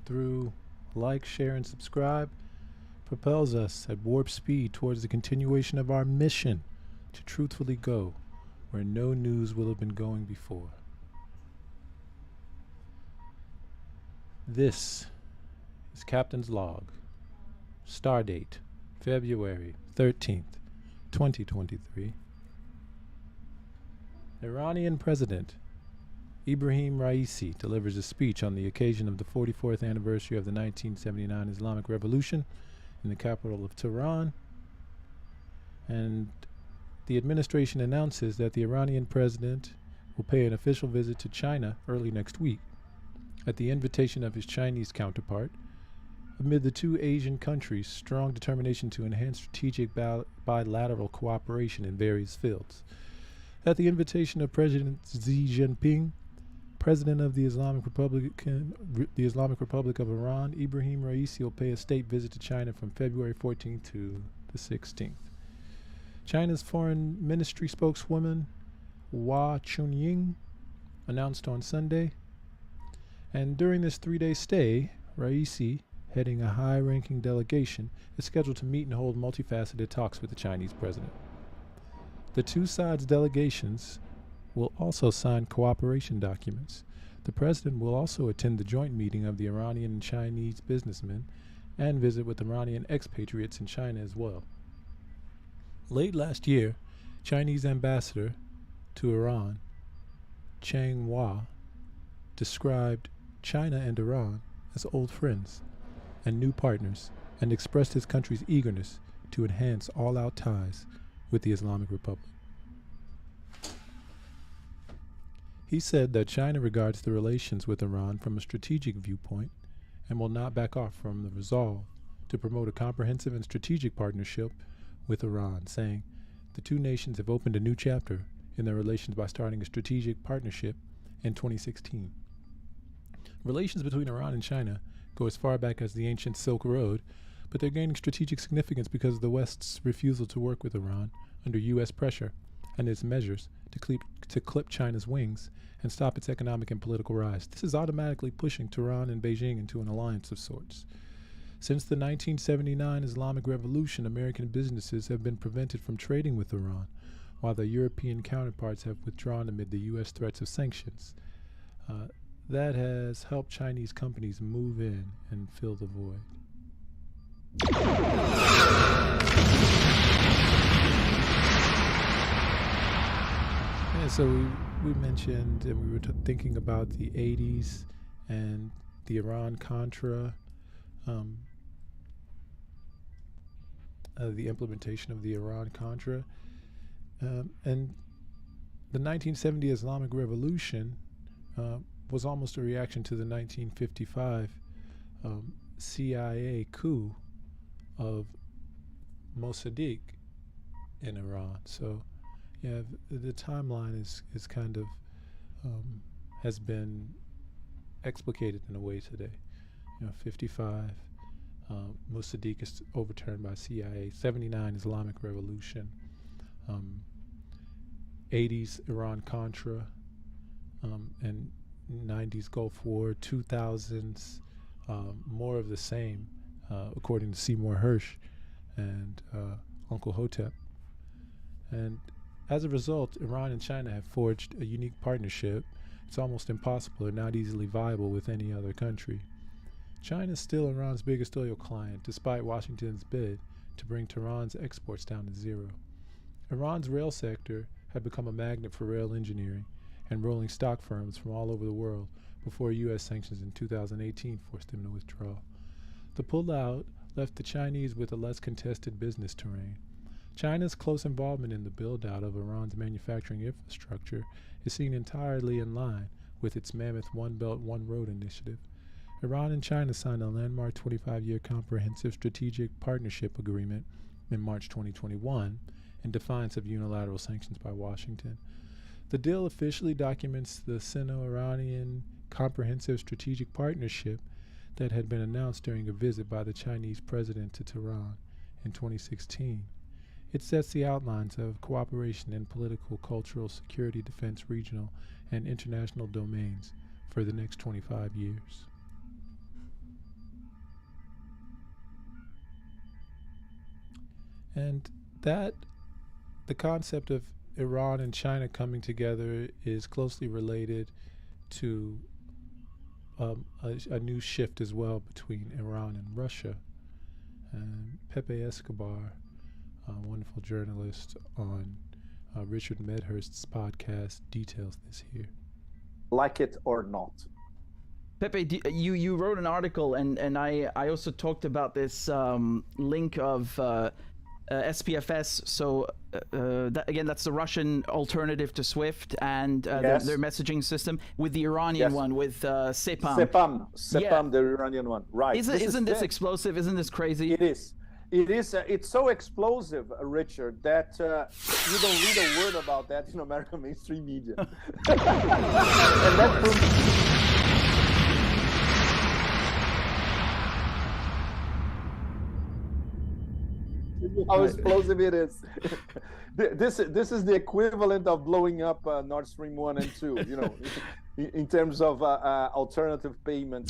through like, share, and subscribe propels us at warp speed towards the continuation of our mission to truthfully go where no news will have been going before. This is Captain's Log. Stardate, February 13th, 2023. Iranian President Ibrahim Raeisi delivers a speech on the occasion of the 44th anniversary of the 1979 Islamic Revolution in the capital of Tehran. And the administration announces that the Iranian president will pay an official visit to China early next week at the invitation of his Chinese counterpart, amid the two Asian countries' strong determination to enhance strategic bilateral cooperation in various fields. At the invitation of President Xi Jinping, President of the Islamic Republic of Iran, Ibrahim Raeisi will pay a state visit to China from February 14th to the 16th. China's Foreign Ministry spokeswoman Hua Chunying announced on Sunday. And during this 3-day stay, Raeisi, heading a high-ranking delegation, is scheduled to meet and hold multifaceted talks with the Chinese president. The two sides' delegations will also sign cooperation documents. The president will also attend the joint meeting of the Iranian and Chinese businessmen and visit with Iranian expatriates in China as well. Late last year, Chinese ambassador to Iran, Chang Hua, described China and Iran as old friends and new partners and expressed his country's eagerness to enhance all-out ties with the Islamic Republic. He said that China regards the relations with Iran from a strategic viewpoint and will not back off from the resolve to promote a comprehensive and strategic partnership with Iran, saying the two nations have opened a new chapter in their relations by starting a strategic partnership in 2016. Relations between Iran and China go as far back as the ancient Silk Road, but they're gaining strategic significance because of the West's refusal to work with Iran under U.S. pressure and its measures to clip China's wings and stop its economic and political rise. This is automatically pushing Tehran and Beijing into an alliance of sorts. Since the 1979 Islamic Revolution, American businesses have been prevented from trading with Iran, while their European counterparts have withdrawn amid the U.S. threats of sanctions. That has helped Chinese companies move in and fill the void. Yeah, so we mentioned, and we were thinking about the 80s and the Iran-Contra, the implementation of the Iran-Contra, and the 1970 Islamic Revolution was almost a reaction to the 1955 CIA coup of Mossadegh in Iran. So, yeah, the timeline is kind of has been explicated in a way today. 55, Mossadegh is overturned by CIA. 79, Islamic Revolution. 80s, Iran-Contra, and 90s Gulf War. 2000s, more of the same, according to Seymour Hersh and Uncle Hotep. And as a result, Iran and China have forged a unique partnership. It's almost impossible or not easily viable with any other country. China is still Iran's biggest oil client, despite Washington's bid to bring Tehran's exports down to zero. Iran's rail sector had become a magnet for rail engineering and rolling stock firms from all over the world before U.S. sanctions in 2018 forced them to withdraw. The pullout left the Chinese with a less contested business terrain. China's close involvement in the build-out of Iran's manufacturing infrastructure is seen entirely in line with its mammoth One Belt, One Road initiative. Iran and China signed a landmark 25-year comprehensive strategic partnership agreement in March 2021 in defiance of unilateral sanctions by Washington. The deal officially documents the Sino-Iranian Comprehensive Strategic Partnership that had been announced during a visit by the Chinese president to Tehran in 2016. It sets the outlines of cooperation in political, cultural, security, defense, regional, and international domains for the next 25 years. And that, the concept of Iran and China coming together is closely related to a new shift as well between Iran and Russia. And Pepe Escobar, a wonderful journalist on Richard Medhurst's podcast, details this here. Like it or not. Pepe, you wrote an article, and I also talked about this link of SPFS. So that's the Russian alternative to SWIFT and Yes. their messaging system, with the Iranian Yes. one with Sepam. Sepam, the Iranian one, right? Isn't this explosive? Isn't this crazy? It is. It is. It's so explosive, Richard, that you don't read a word about that in American mainstream media. And that proves. How explosive it is. This is the equivalent of blowing up Nord Stream 1 and 2, you know, in terms of alternative payments.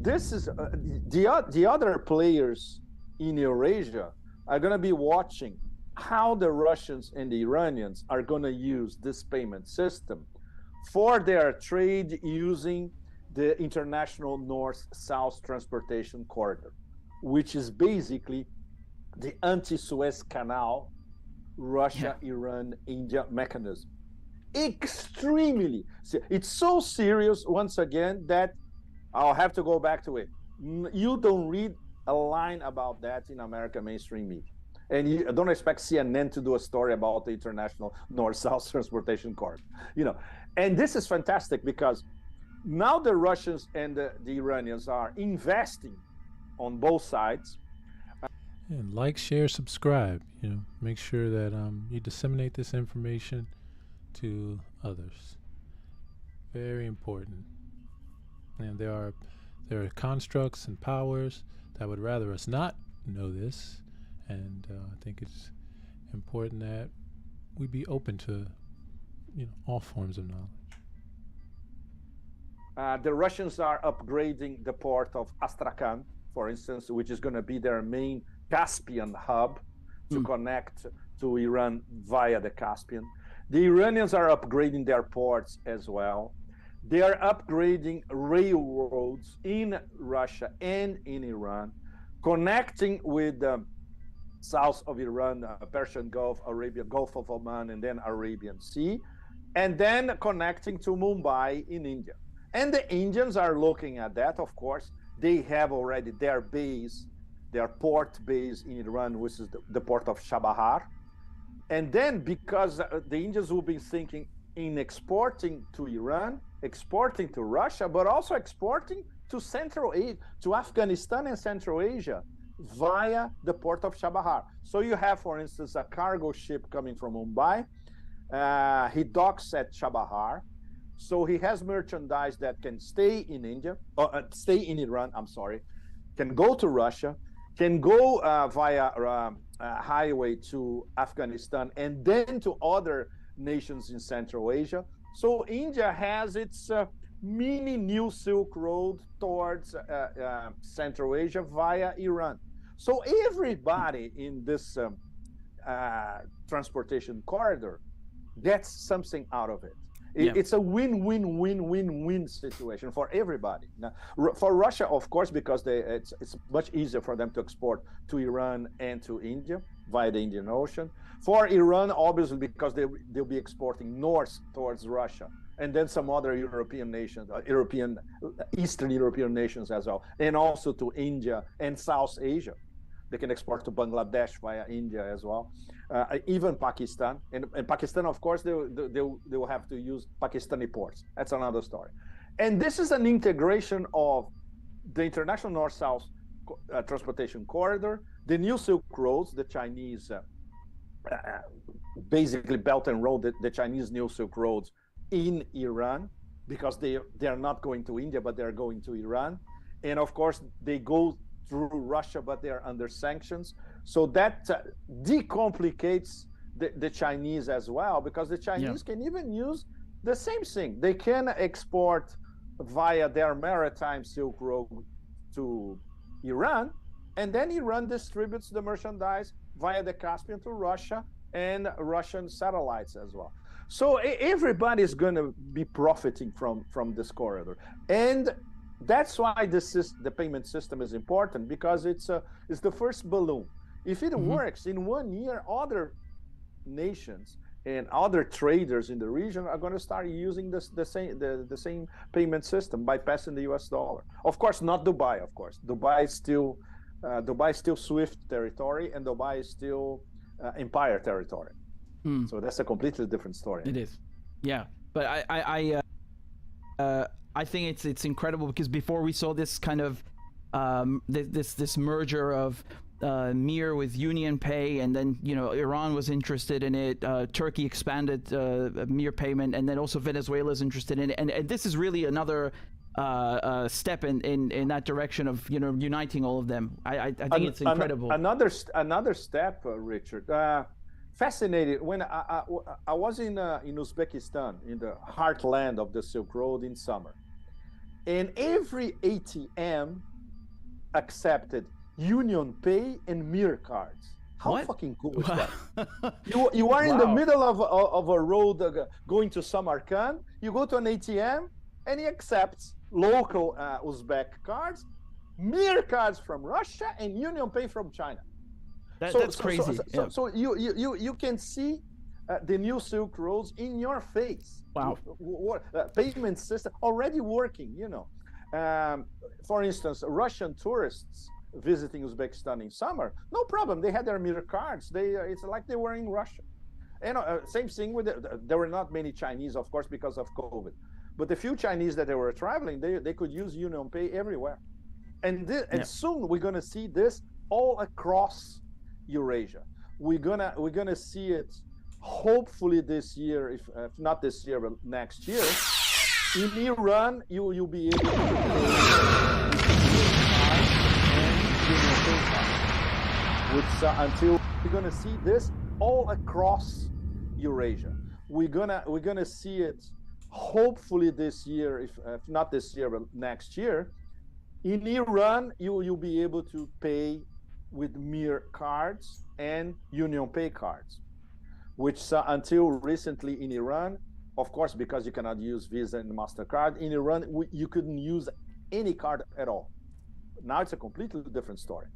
This is the other players in Eurasia are going to be watching how the Russians and the Iranians are going to use this payment system for their trade using the international north-south transportation corridor, which is basically the anti-Suez Canal, Russia, Iran, India mechanism. Extremely, it's so serious, once again, that I'll have to go back to it. You don't read a line about that in American mainstream media. And you don't expect CNN to do a story about the international north-south transportation corridor, you know. And this is fantastic because now the Russians and the Iranians are investing on both sides. And like, share, subscribe. You know, make sure that you disseminate this information to others. Very important. And there are constructs and powers that would rather us not know this. And I think it's important that we be open to, you know, all forms of knowledge. The Russians are upgrading the port of Astrakhan, for instance, which is going to be their main Caspian hub to connect to Iran via the Caspian. The Iranians are upgrading their ports as well. They are upgrading railroads in Russia and in Iran, connecting with south of Iran, Persian Gulf, Arabian Gulf of Oman, and then Arabian Sea, and then connecting to Mumbai in India. And the Indians are looking at that, of course. They have already their base, their port base in Iran, which is the port of Chabahar. And then because the Indians will be thinking in exporting to Iran, exporting to Russia, but also exporting to Central Asia, to Afghanistan and Central Asia, via the port of Chabahar. So you have, for instance, a cargo ship coming from Mumbai. He docks at Chabahar. So he has merchandise that can stay in India, or stay in Iran, I'm sorry, can go to Russia, can go via highway to Afghanistan, and then to other nations in Central Asia. So India has its mini new Silk Road towards Central Asia via Iran. So everybody in this transportation corridor gets something out of it. Yeah. It's a win-win-win-win-win situation for everybody. Now, for Russia, of course, because it's much easier for them to export to Iran and to India via the Indian Ocean. For Iran, obviously, because they'll be exporting north towards Russia, and then some other European nations, Eastern European nations as well, and also to India and South Asia. They can export to Bangladesh via India as well, even Pakistan. And Pakistan, of course, they will have to use Pakistani ports. That's another story. And this is an integration of the international north-south transportation corridor, the new Silk Roads, the Chinese, basically Belt and Road, the Chinese new Silk Roads in Iran, because they are not going to India, but they're going to Iran. And of course, they go through Russia, but they are under sanctions. So that decomplicates the Chinese as well, because the Chinese can even use the same thing. They can export via their maritime Silk Road to Iran, and then Iran distributes the merchandise via the Caspian to Russia and Russian satellites as well. So everybody's going to be profiting from this corridor. And that's why the payment system is important, because it's the first balloon. If it works in 1 year, other nations and other traders in the region are going to start using the same payment system, bypassing the U.S. dollar. Of course, not Dubai. Of course, Dubai is still SWIFT territory, and Dubai is still empire territory. So that's a completely different story. It is, yeah. But I think it's incredible, because before we saw this kind of this merger of Mir with Union Pay, and then Iran was interested in it. Turkey expanded Mir payment, and then also Venezuela is interested in it. And this is really another step in that direction of uniting all of them. I think it's incredible. Another step, Richard. Fascinated when I was in Uzbekistan, in the heartland of the Silk Road in summer, and every ATM accepted Union Pay and Mir cards. How fucking cool is that? You are in the middle of a road going to Samarkand. You go to an ATM and he accepts local Uzbek cards, Mir cards from Russia, and Union Pay from China. That's crazy. So you can see the new Silk Roads in your face. Wow. Payment system already working, for instance, Russian tourists visiting Uzbekistan in summer, no problem. They had their Mir cards. It's like they were in Russia. Same thing with there were not many Chinese, of course, because of COVID. But the few Chinese that they were traveling, they could use Union Pay everywhere. And soon we're going to see this all across Eurasia. We're gonna see it hopefully this year, if not this year, but next year. In Iran, you'll be able to until we're gonna see this all across Eurasia. We're gonna see it hopefully this year, if not this year, but next year. In Iran, you'll be able to pay with Mir cards and Union Pay cards, which until recently in Iran, of course, because you cannot use Visa and MasterCard, in Iran, you couldn't use any card at all. Now it's a completely different story.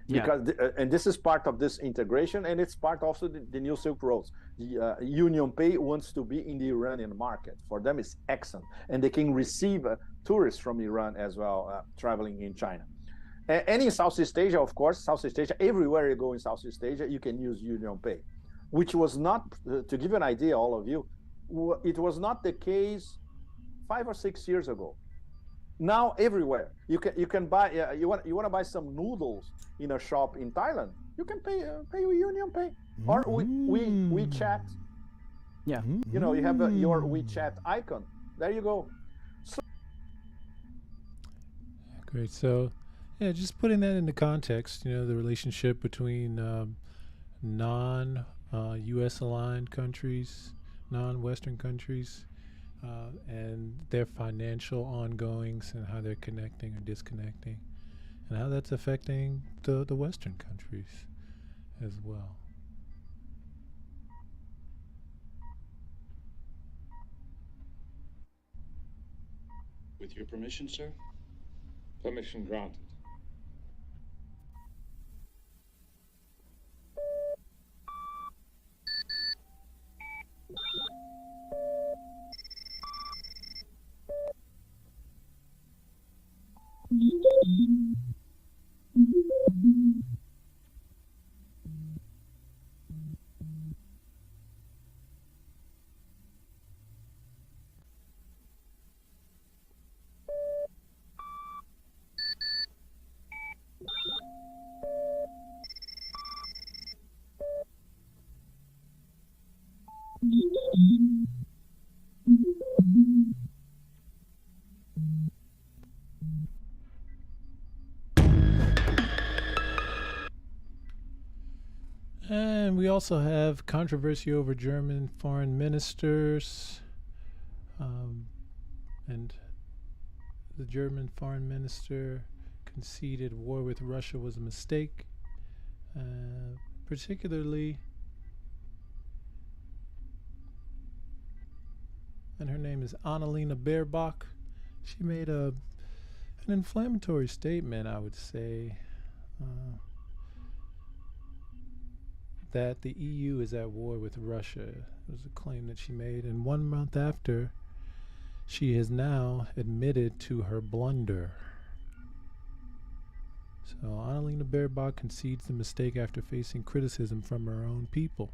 Because and this is part of this integration, and it's part also the new Silk Roads. The Union Pay wants to be in the Iranian market. For them, it's excellent, and they can receive tourists from Iran as well, traveling in China. And in Southeast Asia, of course, Southeast Asia, everywhere you go in Southeast Asia, you can use Union Pay, which was not, to give you an idea, all of you, it was not the case 5 or 6 years ago. Now everywhere you can buy. You want to buy some noodles in a shop in Thailand. You can pay with Union Pay or WeChat. Yeah. You have your WeChat icon. There you go. Great. So. Yeah, just putting that into context, the relationship between non-U.S. aligned countries, non-Western countries, and their financial ongoings and how they're connecting or disconnecting, and how that's affecting the Western countries as well. With your permission, sir? Permission granted. And we also have controversy over German foreign ministers. And the German foreign minister conceded war with Russia was a mistake. Particularly, and her name is Annalena Baerbock. She made an inflammatory statement, I would say, that the EU is at war with Russia. It was a claim that she made, and 1 month after, she has now admitted to her blunder. So Annalena Baerbock concedes the mistake after facing criticism from her own people.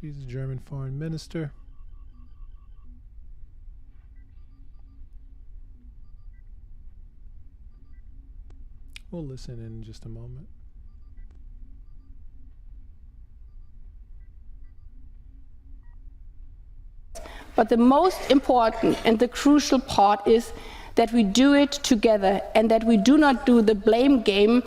She's a German foreign minister. We'll listen in just a moment. But the most important and the crucial part is that we do it together and that we do not do the blame game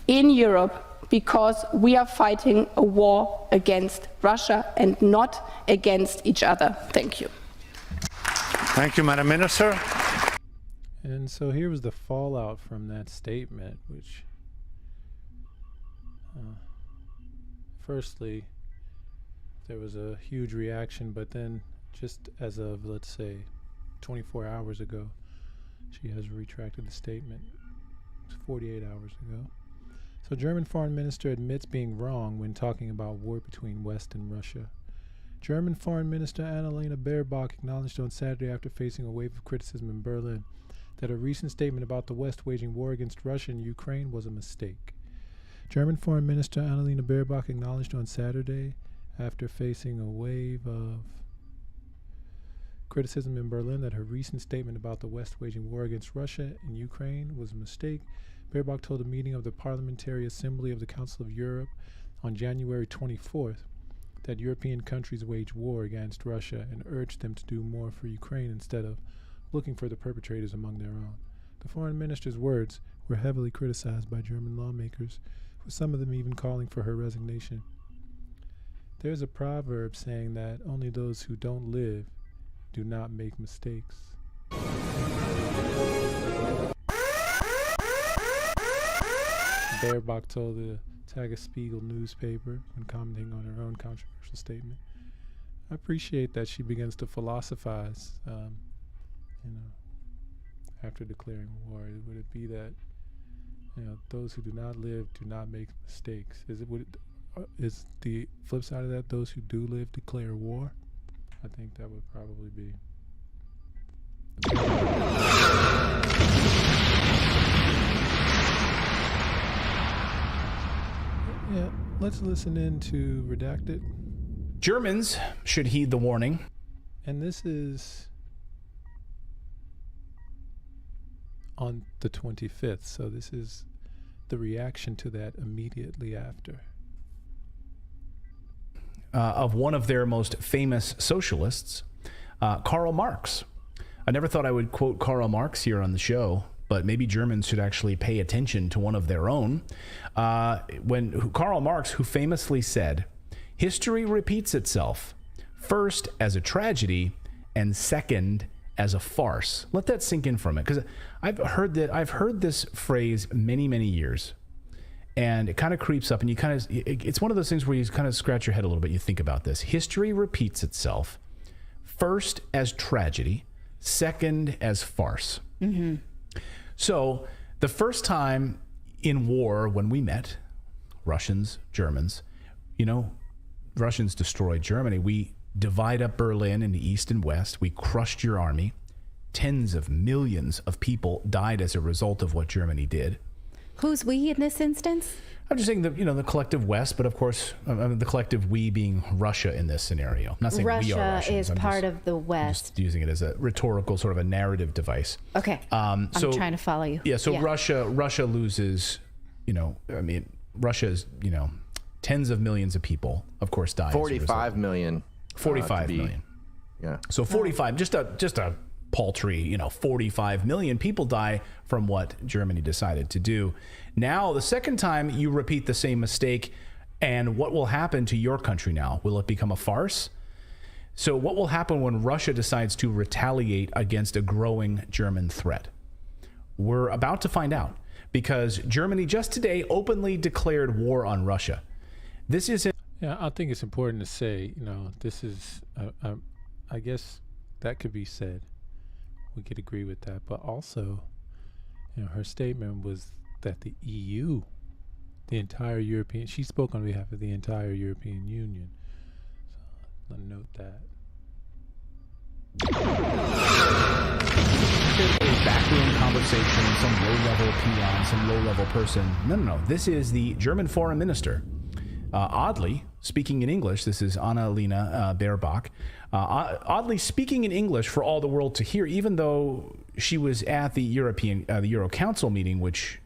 in Europe, because we are fighting a war against Russia and not against each other. Thank you. Thank you, Madam Minister. And so here was the fallout from that statement, which firstly, there was a huge reaction, but then just as of, let's say, 24 hours ago, she has retracted the statement. It was 48 hours ago. So German foreign minister admits being wrong when talking about war between West and Russia. German foreign minister Annalena Baerbock acknowledged on Saturday, after facing a wave of criticism in Berlin, that a recent statement about the West waging war against Russia and Ukraine was a mistake. German foreign minister Annalena Baerbock acknowledged on Saturday, after facing a wave of criticism in Berlin, that her recent statement about the West waging war against Russia and Ukraine was a mistake. Baerbock told a meeting of the Parliamentary Assembly of the Council of Europe on January 24th that European countries wage war against Russia and urged them to do more for Ukraine instead of looking for the perpetrators among their own. The foreign minister's words were heavily criticized by German lawmakers, with some of them even calling for her resignation. There's a proverb saying that only those who don't live do not make mistakes. Baerbock told the Tagesspiegel newspaper when commenting on her own controversial statement, "I appreciate that she begins to philosophize, after declaring war. Would it be that, those who do not live do not make mistakes? Is the flip side of that, those who do live declare war? I think that would probably be." Yeah, let's listen in to Redacted. Germans should heed the warning. And this is on the 25th, so this is the reaction to that immediately after. Of one of their most famous socialists, Karl Marx. I never thought I would quote Karl Marx here on the show, but maybe Germans should actually pay attention to one of their own. When Karl Marx, who famously said, "History repeats itself, first as a tragedy and second as a farce." Let that sink in for a minute, because I've heard this phrase many, many years. And it kind of creeps up, and you kind of, it's one of those things where you kind of scratch your head a little bit. You think about this. History repeats itself, first as tragedy, second as farce. Mm-hmm. So the first time in war when we met, Russians, Germans, Russians destroyed Germany. We divide up Berlin into east and west. We crushed your army. Tens of millions of people died as a result of what Germany did. Who's we in this instance? I'm just saying the collective West, but of course the collective we being Russia in this scenario. I'm not saying Russia we are Russians. is part of the West. Just using it as a rhetorical sort of a narrative device. Okay. I'm trying to follow you. Yeah. So Russia loses. Russia is tens of millions of people, of course, die. 45 million. 45 million. Yeah. So 45, just a paltry, 45 million people die from what Germany decided to do. Now, the second time you repeat the same mistake, and what will happen to your country now? Will it become a farce? So what will happen when Russia decides to retaliate against a growing German threat? We're about to find out, because Germany just today openly declared war on Russia. This is Yeah, I think it's important to say, this is, I guess that could be said. We could agree with that. But also, her statement was that the EU, the entire European, she spoke on behalf of the entire European Union. So let's note that. A backroom conversation, some low-level peon, some low-level person. No. This is the German foreign minister. Oddly, speaking in English, this is Annalena Baerbock. Oddly speaking in English for all the world to hear, even though she was at the Euro Council meeting, which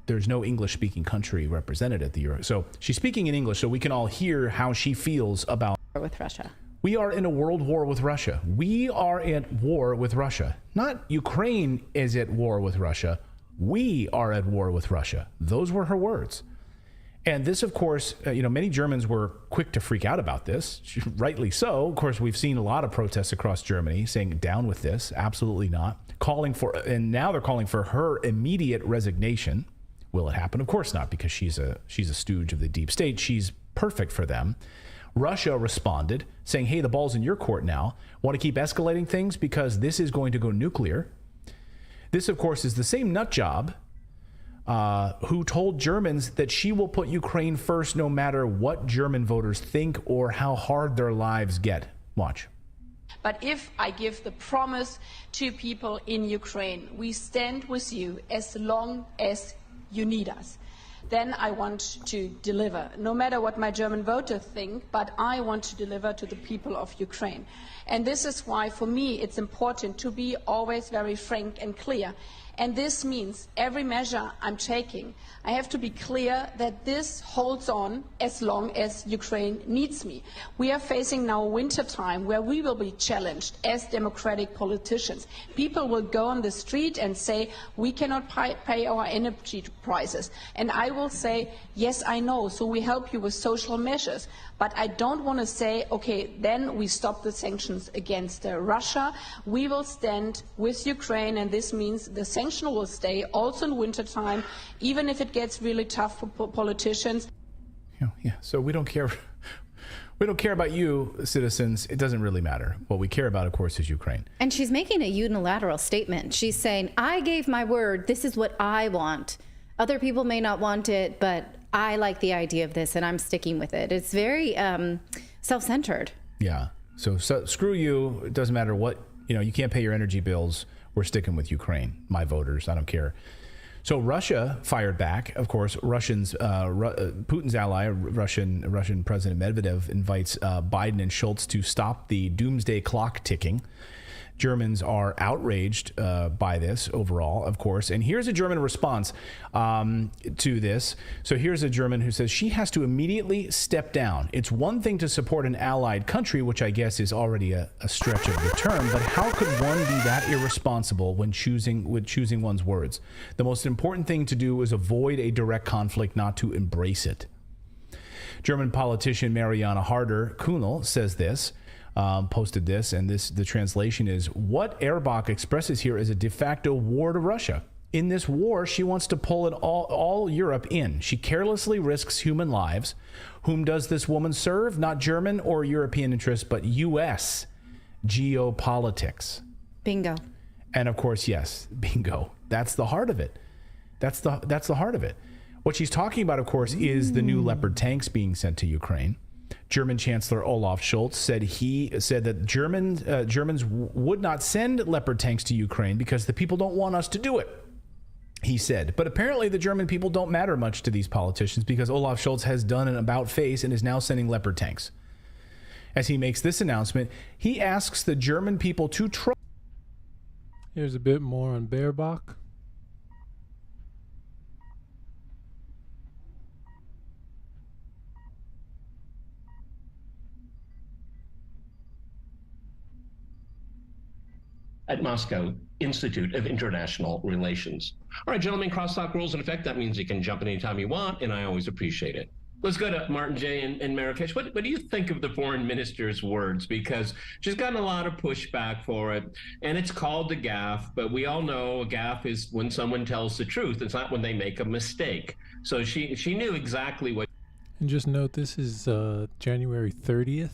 there's no English-speaking country represented at the Euro. So she's speaking in English, so we can all hear how she feels about with Russia. We are in a world war with Russia. We are at war with Russia. Not Ukraine is at war with Russia. We are at war with Russia. Those were her words. And this, of course, many Germans were quick to freak out about this, rightly so. Of course, we've seen a lot of protests across Germany saying down with this, absolutely not. And now they're calling for her immediate resignation. Will it happen? Of course not, because she's a stooge of the deep state. She's perfect for them. Russia responded, saying, hey, the ball's in your court now. Want to keep escalating things because this is going to go nuclear. This, of course, is the same nut job who told Germans that she will put Ukraine first no matter what German voters think or how hard their lives get. Watch. But if I give the promise to people in Ukraine, we stand with you as long as you need us, then I want to deliver, no matter what my German voters think, but I want to deliver to the people of Ukraine. And this is why, for me, it's important to be always very frank and clear. And this means every measure I'm taking, I have to be clear that this holds on as long as Ukraine needs me. We are facing now winter time where we will be challenged as democratic politicians. People will go on the street and say, we cannot pay our energy prices. And I will say, yes, I know, so we help you with social measures. But I don't want to say, okay, then we stop the sanctions against Russia. We will stand with Ukraine, and this means the sanction will stay also in wintertime, even if it gets really tough for politicians. Yeah, so we don't care. We don't care about you, citizens. It doesn't really matter. What we care about, of course, is Ukraine. And she's making a unilateral statement. She's saying, I gave my word. This is what I want. Other people may not want it, but I like the idea of this, and I'm sticking with it. It's very self-centered. Yeah. So screw you. It doesn't matter what, you can't pay your energy bills. We're sticking with Ukraine. My voters, I don't care. So Russia fired back. Of course, Putin's ally, Russian President Medvedev, invites Biden and Schultz to stop the doomsday clock ticking. Germans are outraged by this overall, of course. And here's a German response to this. So here's a German who says she has to immediately step down. It's one thing to support an allied country, which I guess is already a stretch of the term, but how could one be that irresponsible when choosing one's words? The most important thing to do is avoid a direct conflict, not to embrace it. German politician Briahnna Harder-Kunel says this. Posted this, and the translation is, what Baerbock expresses here is a de facto war to Russia. In this war, she wants to pull it all Europe in. She carelessly risks human lives. Whom does this woman serve? Not German or European interests, but U.S. geopolitics. Bingo. And of course, yes, bingo. That's the heart of it. That's the heart of it. What she's talking about, of course, is the new Leopard tanks being sent to Ukraine. German Chancellor Olaf Scholz said that Germans would not send Leopard tanks to Ukraine because the people don't want us to do it. He said, but apparently the German people don't matter much to these politicians because Olaf Scholz has done an about-face and is now sending Leopard tanks. As he makes this announcement, he asks the German people to trust. Here's a bit more on Baerbock. At Moscow Institute of International Relations. All right, gentlemen, crosstalk rules in effect. That means you can jump in anytime you want, and I always appreciate it. Let's go to Martin J. in Marrakesh. What do you think of the foreign minister's words? Because she's gotten a lot of pushback for it, and it's called a gaffe, but we all know a gaffe is when someone tells the truth. It's not when they make a mistake. So she knew exactly what. And just note, this is January 30th.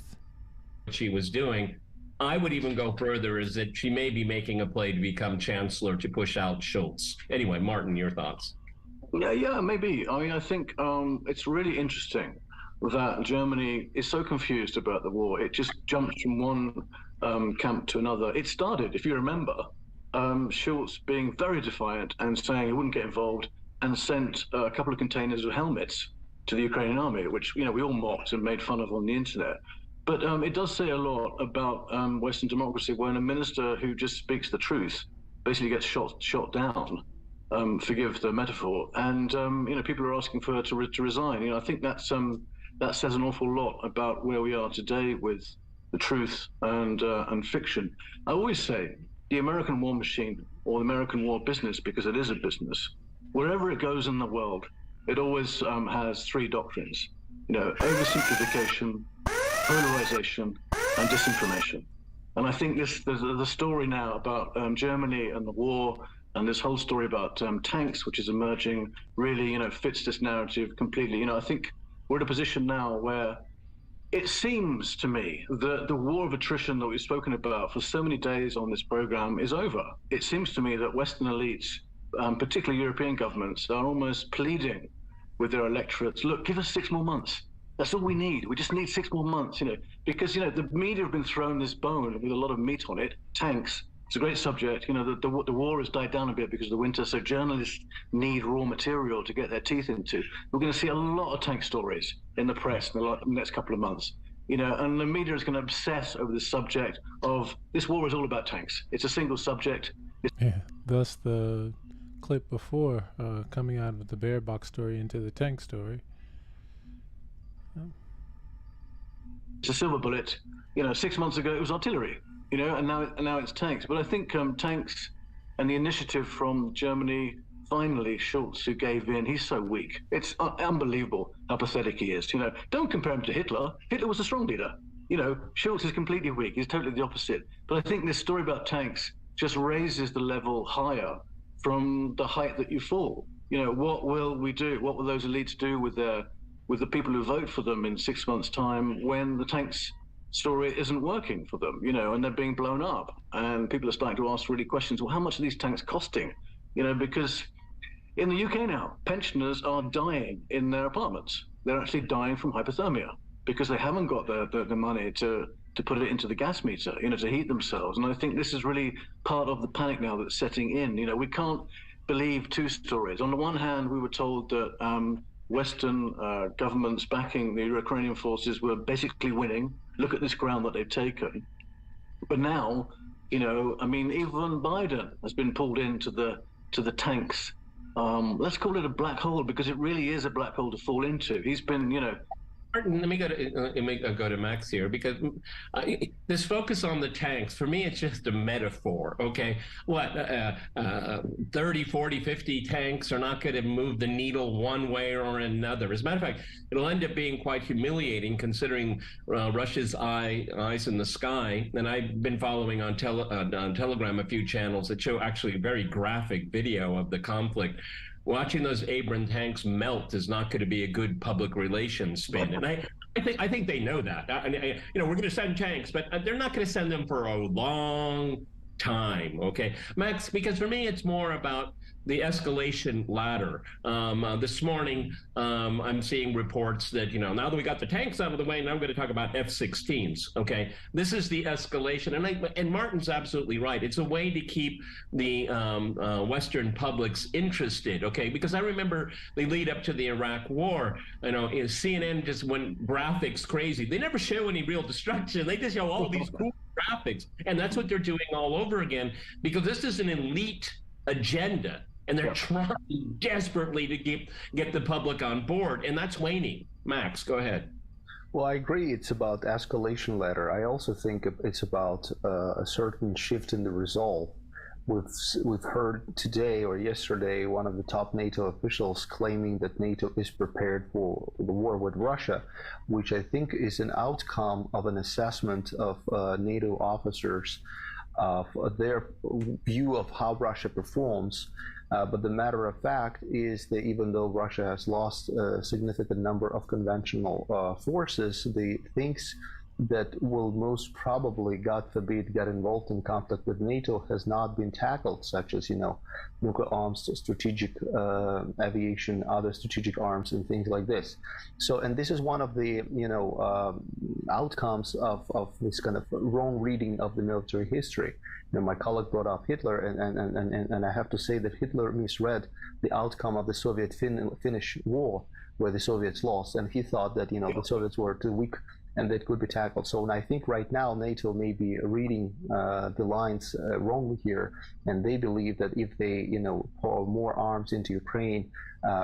What she was doing. I would even go further, is that she may be making a play to become chancellor to push out Scholz. Anyway, Martin, your thoughts? Yeah, maybe. I mean, I think it's really interesting that Germany is so confused about the war. It just jumps from one camp to another. It started, if you remember, Scholz being very defiant and saying he wouldn't get involved, and sent a couple of containers of helmets to the Ukrainian army, which we all mocked and made fun of on the internet. But it does say a lot about Western democracy when a minister who just speaks the truth basically gets shot down. Forgive the metaphor, and people are asking for her to resign. I think that says an awful lot about where we are today with the truth and fiction. I always say the American war machine, or the American war business, because it is a business, wherever it goes in the world, it always has three doctrines: oversimplification, polarization, and disinformation. And I think the story now about Germany and the war, and this whole story about tanks, which is emerging, really fits this narrative completely. I think we're in a position now where it seems to me that the war of attrition that we've spoken about for so many days on this program is over. It seems to me that Western elites, particularly European governments, are almost pleading with their electorates, look, give us 6 more months. That's all we need. We just need 6 more months, because, the media have been thrown this bone with a lot of meat on it. Tanks, it's a great subject. The war has died down a bit because of the winter, so journalists need raw material to get their teeth into. We're going to see a lot of tank stories in the press in the next couple of months, and the media is going to obsess over the subject of this war is all about tanks. It's a single subject. Yeah, thus the clip before coming out of the Baerbock story into the tank story. It's a silver bullet. 6 months ago it was artillery, and now it's tanks. But I think tanks and the initiative from Germany, finally Scholz, who gave in, he's so weak. It's unbelievable how pathetic he is. Don't compare him to Hitler. Hitler was a strong leader. Scholz is completely weak. He's totally the opposite. But I think this story about tanks just raises the level higher from the height that you fall. What will we do? What will those elites do with the people who vote for them in 6 months' time when the tanks story isn't working for them, and they're being blown up, and people are starting to ask really questions. Well, how much are these tanks costing? Because in the UK now, pensioners are dying in their apartments. They're actually dying from hypothermia because they haven't got the money to put it into the gas meter, to heat themselves. And I think this is really part of the panic now that's setting in. We can't believe two stories. On the one hand, we were told that Western governments backing the Ukrainian forces were basically winning. Look at this ground that they've taken. But now, even Biden has been pulled into the tanks. Let's call it a black hole, because it really is a black hole to fall into. He's been, Martin, let me go to Max here, because this focus on the tanks, for me, it's just a metaphor, okay? What, 30, 40, 50 tanks are not going to move the needle one way or another. As a matter of fact, it'll end up being quite humiliating considering Russia's eyes in the sky. And I've been following on Telegram a few channels that show actually a very graphic video of the conflict. Watching those Abrams tanks melt is not going to be a good public relations spin, and I think they know that. We're going to send tanks, but they're not going to send them for a long time. Okay, Max, because for me it's more about the escalation ladder. This morning, I'm seeing reports that, now that we got the tanks out of the way, now I'm going to talk about F-16s, okay? This is the escalation, and Martin's absolutely right. It's a way to keep the Western publics interested, okay? Because I remember the lead up to the Iraq War, CNN just went graphics crazy. They never show any real destruction. They just show all these cool graphics, and that's what they're doing all over again, because this is an elite agenda. And they're trying desperately to get the public on board, and that's waning. Max, go ahead. Well, I agree it's about escalation ladder. I also think it's about a certain shift in the resolve. We've heard today or yesterday one of the top NATO officials claiming that NATO is prepared for the war with Russia, which I think is an outcome of an assessment of NATO officers of their view of how Russia performs. But the matter of fact is that even though Russia has lost a significant number of conventional forces, the things that will most probably, God forbid, get involved in conflict with NATO has not been tackled, such as, nuclear arms, strategic aviation, other strategic arms, and things like this. So, and this is one of the, outcomes of this kind of wrong reading of the military history. My colleague brought up Hitler, and I have to say that Hitler misread the outcome of the Soviet-Finnish war, where the Soviets lost, and he thought that, the Soviets were too weak and that could be tackled. So, and I think right now NATO may be reading the lines wrongly here, and they believe that if they, pour more arms into Ukraine,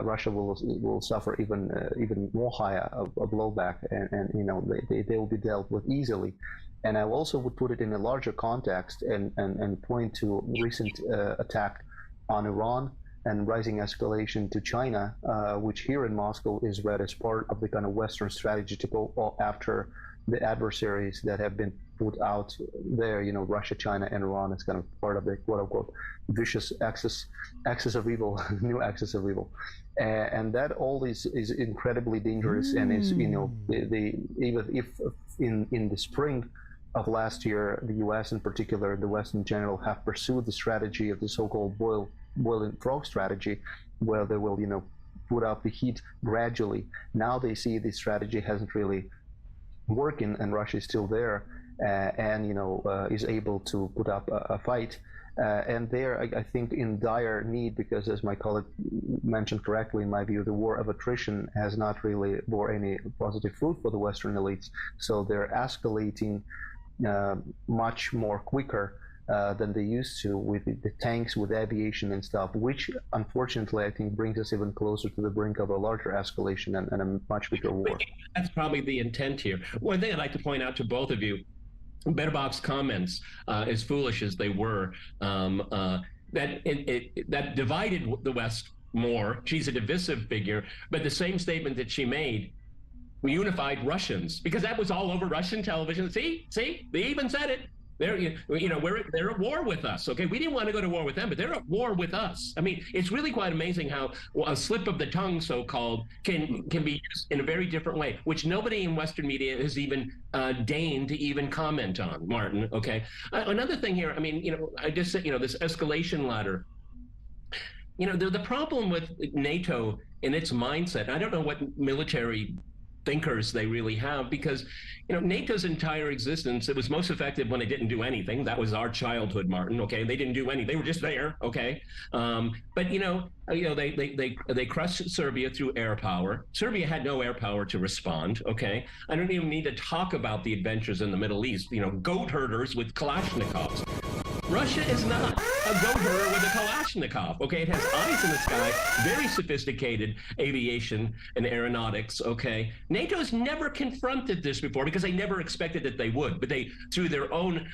Russia will suffer even more higher a blowback, and they will be dealt with easily. And I also would put it in a larger context and point to recent attack on Iran and rising escalation to China, which here in Moscow is read as part of the kind of Western strategy to go after the adversaries that have been put out there. Russia, China, and Iran is kind of part of the quote-unquote vicious axis of evil, new axis of evil. And that all is incredibly dangerous, and is, even if in the spring of last year, the U.S. in particular, the West in general, have pursued the strategy of the so-called boiling frog strategy, where they will, put up the heat gradually. Now they see the strategy hasn't really working, and Russia is still there, and is able to put up a fight. And they're, I think, in dire need, because, as my colleague mentioned correctly, in my view, the war of attrition has not really bore any positive fruit for the Western elites. So they're escalating much more quicker than they used to, with the tanks, with aviation and stuff, which unfortunately I think brings us even closer to the brink of a larger escalation and a much bigger war. That's probably the intent here. One thing I'd like to point out to both of you, Baerbock's comments, as foolish as they were, that divided the West more. She's a divisive figure, but the same statement that she made, we unified Russians, because that was all over Russian television. See, they even said it. They're at war with us. Okay, we didn't want to go to war with them, but they're at war with us. I mean, it's really quite amazing how a slip of the tongue, so-called, can be used in a very different way, which nobody in Western media has even deigned to even comment on. Martin, okay. Another thing here. I mean, I just said, this escalation ladder. The problem with NATO and its mindset. I don't know what military thinkers they really have, because NATO's entire existence, it was most effective when it didn't do anything. That was our childhood, Martin. Okay, they didn't do anything; they were just there. Okay, but they crushed Serbia through air power. Serbia had no air power to respond. Okay, I don't even need to talk about the adventures in the Middle East. Goat herders with Kalashnikovs. Russia is not a go-getter with a Kalashnikov, okay? It has eyes in the sky, very sophisticated aviation and aeronautics, okay? NATO's never confronted this before because they never expected that they would, but they, through their own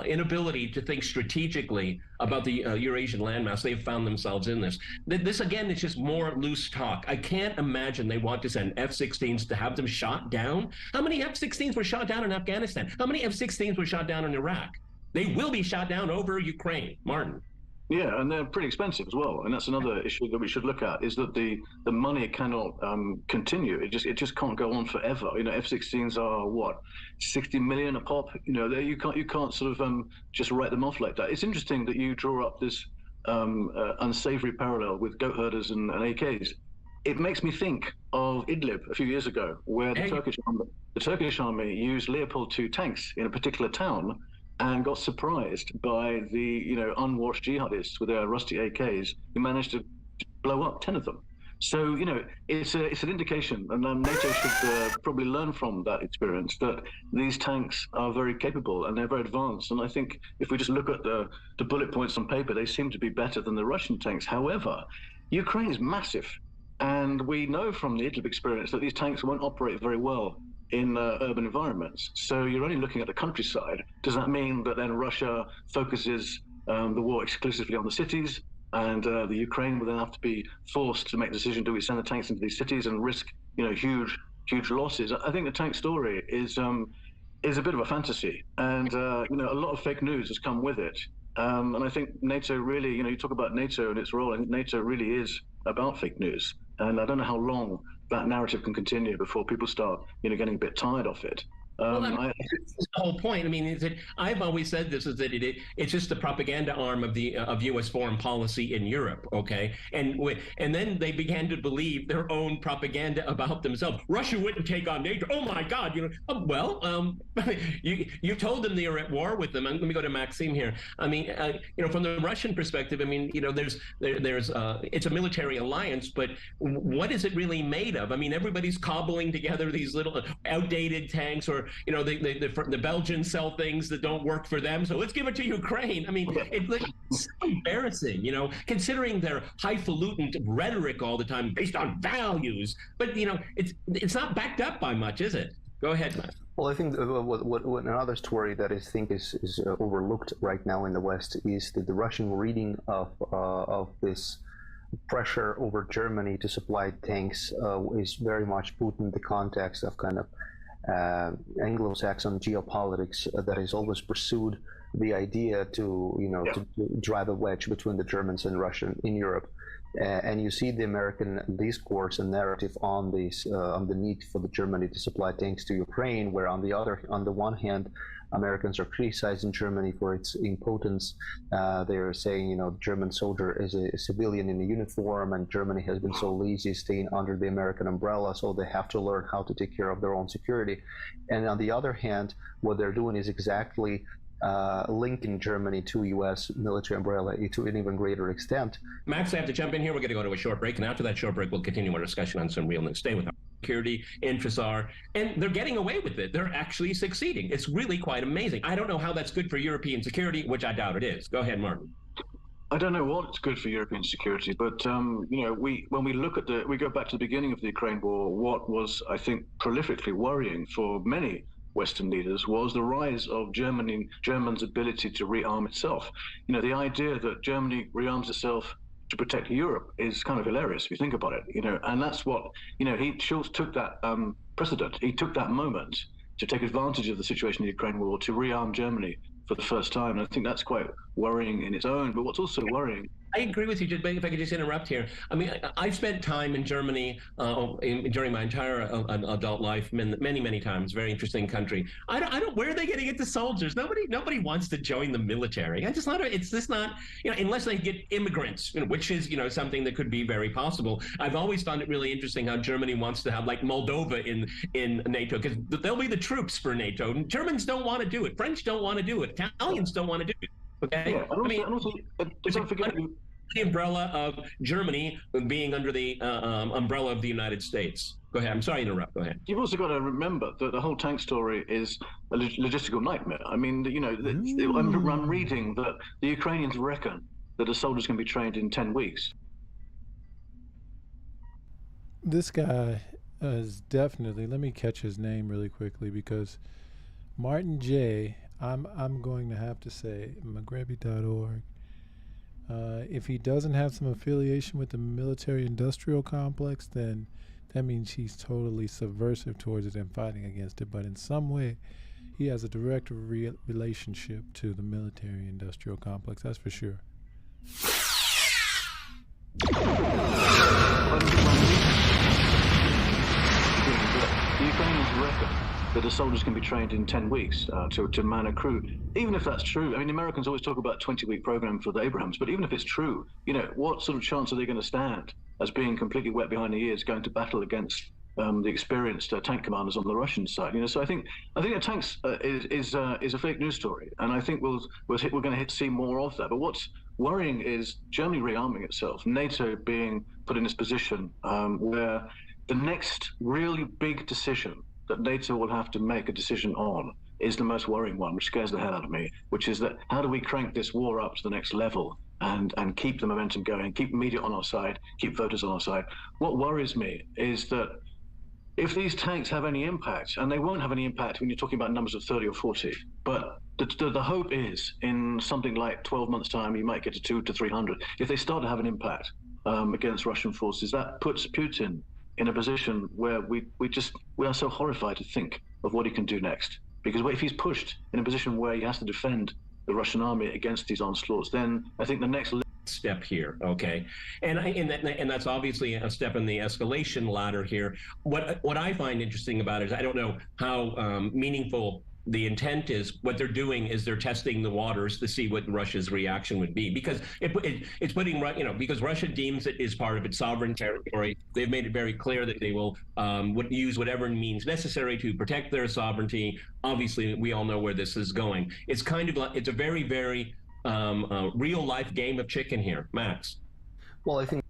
inability to think strategically about the Eurasian landmass, they've found themselves in this. This, again, is just more loose talk. I can't imagine they want to send F-16s to have them shot down. How many F-16s were shot down in Afghanistan? How many F-16s were shot down in Iraq? They will be shot down over Ukraine. Martin. Yeah, and they're pretty expensive as well. And that's another issue that we should look at, is that the money cannot continue. It just can't go on forever. You know, F-16s are what, 60 million a pop? You know, you can't sort of just write them off like that. It's interesting that you draw up this unsavory parallel with goat herders and AKs. It makes me think of Idlib a few years ago, where the Turkish army used Leopard 2 tanks in a particular town and got surprised by the unwashed jihadists with their rusty AKs, who managed to blow up 10 of them. So it's an indication, and NATO should probably learn from that experience, that these tanks are very capable and they're very advanced. And I think if we just look at the bullet points on paper, they seem to be better than the Russian tanks. However, Ukraine is massive, and we know from the Idlib experience that these tanks won't operate very well in urban environments. So you're only looking at the countryside. Does that mean that then Russia focuses the war exclusively on the cities, and the Ukraine will then have to be forced to make the decision, do we send the tanks into these cities and risk huge losses? I think the tank story is a bit of a fantasy, and a lot of fake news has come with it. And I think NATO really, you talk about NATO and its role, and NATO really is about fake news. And I don't know how long that narrative can continue before people start, getting a bit tired of it. Well, that's the whole point. I mean, is that I've always said this, is that it's just the propaganda arm of U.S. foreign policy in Europe, okay? And then they began to believe their own propaganda about themselves. Russia wouldn't take on NATO. Oh my God! You told them they were at war with them. And let me go to Maxime here. I mean, from the Russian perspective, I mean, there's it's a military alliance, but what is it really made of? I mean, everybody's cobbling together these little outdated tanks, or the Belgians sell things that don't work for them, so let's give it to Ukraine. I mean, it's so embarrassing, considering their highfalutin rhetoric all the time based on values. But it's not backed up by much, is it? Go ahead, Matt. Well, I think what another story that I think is overlooked right now in the West is that the Russian reading of this pressure over Germany to supply tanks is very much put in the context of kind of Anglo-Saxon geopolitics that has always pursued the idea to drive a wedge between the Germans and Russia in Europe, and you see the American discourse and narrative on this on the need for the Germany to supply tanks to Ukraine, where on the one hand Americans are criticizing Germany for its impotence. They're saying, the German soldier is a civilian in a uniform, and Germany has been so lazy staying under the American umbrella, so they have to learn how to take care of their own security. And on the other hand, what they're doing is exactly linking Germany to U.S. military umbrella to an even greater extent. Max, I have to jump in here. We're going to go to a short break, and after that short break, we'll continue our discussion on some real news. Stay with us. Security interests are, and they're getting away with it. They're actually succeeding. It's really quite amazing. I don't know how that's good for European security, which I doubt it is. Go ahead, Martin. I don't know what's good for European security, but when we look at we go back to the beginning of the Ukraine war, what was, I think, prolifically worrying for many Western leaders was the rise of Germany's ability to rearm itself. The idea that Germany rearms itself to protect Europe is kind of hilarious if you think about it, and that's what, Schultz took that precedent. He took that moment to take advantage of the situation in the Ukraine war to rearm Germany for the first time. And I think that's quite worrying in its own. But what's also worrying, I agree with you, if I could just interrupt here. I mean, I've spent time in Germany during my entire adult life, many times. Very interesting country. I don't. Where are they going to get the soldiers? Nobody wants to join the military. It's just not. Unless they get immigrants, which is something that could be very possible. I've always found it really interesting how Germany wants to have like Moldova in NATO, because they'll be the troops for NATO. Germans don't want to do it. French don't want to do it. Italians don't want to do it. Okay. Yeah, and also, don't forget, the umbrella of Germany being under the umbrella of the United States. Go ahead. I'm sorry to interrupt. Go ahead. You've also got to remember that the whole tank story is a logistical nightmare. I mean, you know, I'm reading that the Ukrainians reckon that a soldier's going to be trained in 10 weeks. This guy is definitely, let me catch his name really quickly, because Martin J, I'm going to have to say, McGreevy.org, if he doesn't have some affiliation with the military-industrial complex, then that means he's totally subversive towards it and fighting against it. But in some way, he has a direct relationship to the military-industrial complex, that's for sure. The Ukrainians reckon that a soldier's can be trained in 10 weeks to man a crew. Even if that's true, I mean, the Americans always talk about a 20-week program for the Abrams, but even if it's true, you know, what sort of chance are they going to stand as being completely wet behind the ears going to battle against the experienced tank commanders on the Russian side? You know, so I think the tanks is a fake news story, and I think we're going to see more of that. But what's worrying is Germany rearming itself, NATO being put in this position where the next really big decision that NATO will have to make a decision on is the most worrying one, which scares the hell out of me, which is that how do we crank this war up to the next level and keep the momentum going, keep media on our side, keep voters on our side? What worries me is that if these tanks have any impact, and they won't have any impact when you're talking about numbers of 30 or 40, but the hope is in something like 12 months' time, you might get to 200 to 300. If they start to have an impact against Russian forces, that puts Putin in a position where we are so horrified to think of what he can do next. Because if he's pushed in a position where he has to defend the Russian army against these onslaughts, then I think the next step here, okay, and that's obviously a step in the escalation ladder here. What I find interesting about it is I don't know how meaningful the intent is. What they're doing is they're testing the waters to see what Russia's reaction would be, because it's putting, you know, because Russia deems it is part of its sovereign territory. They've made it very clear that they will use whatever means necessary to protect their sovereignty. Obviously, we all know where this is going. It's kind of like, it's a very, very real life game of chicken here, Max. Well, I think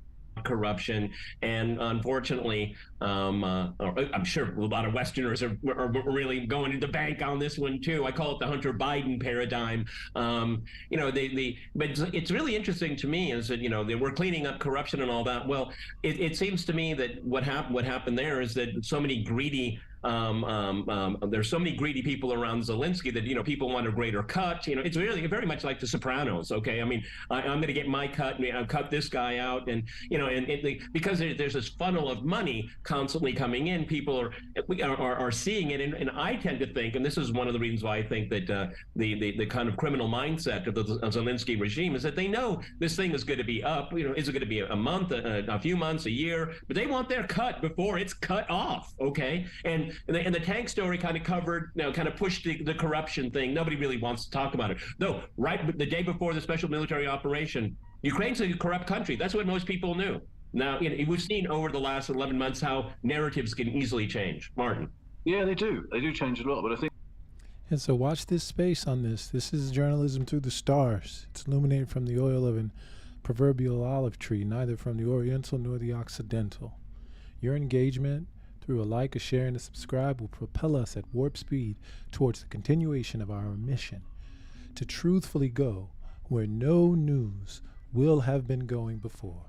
corruption, and unfortunately, I'm sure a lot of Westerners are really going to the bank on this one too. I call it the Hunter Biden paradigm. You know, but it's really interesting to me is that, you know, we're cleaning up corruption and all that. Well, it seems to me that what happened there is that so many greedy there's so many greedy people around Zelensky that, you know, people want a greater cut. You know, it's really very much like The Sopranos. Okay, I mean, I'm going to get my cut, and I'll cut this guy out, and you know, because there's this funnel of money constantly coming in, people are seeing it, and I tend to think, and this is one of the reasons why I think that the kind of criminal mindset of the Zelensky regime is that they know this thing is going to be up. You know, is it going to be a month, a few months, a year? But they want their cut before it's cut off. Okay, and the tank story kind of covered, you know, kind of pushed the corruption thing. Nobody really wants to talk about it. Though, right the day before the special military operation, Ukraine's a corrupt country. That's what most people knew. Now, you know, we've seen over the last 11 months how narratives can easily change. Martin. Yeah, they do. They do change a lot, but I think. And so watch this space on this. This is journalism through the stars. It's illuminated from the oil of an proverbial olive tree, neither from the Oriental nor the Occidental. Your engagement through a like, a share, and a subscribe will propel us at warp speed towards the continuation of our mission to truthfully go where no news will have been going before.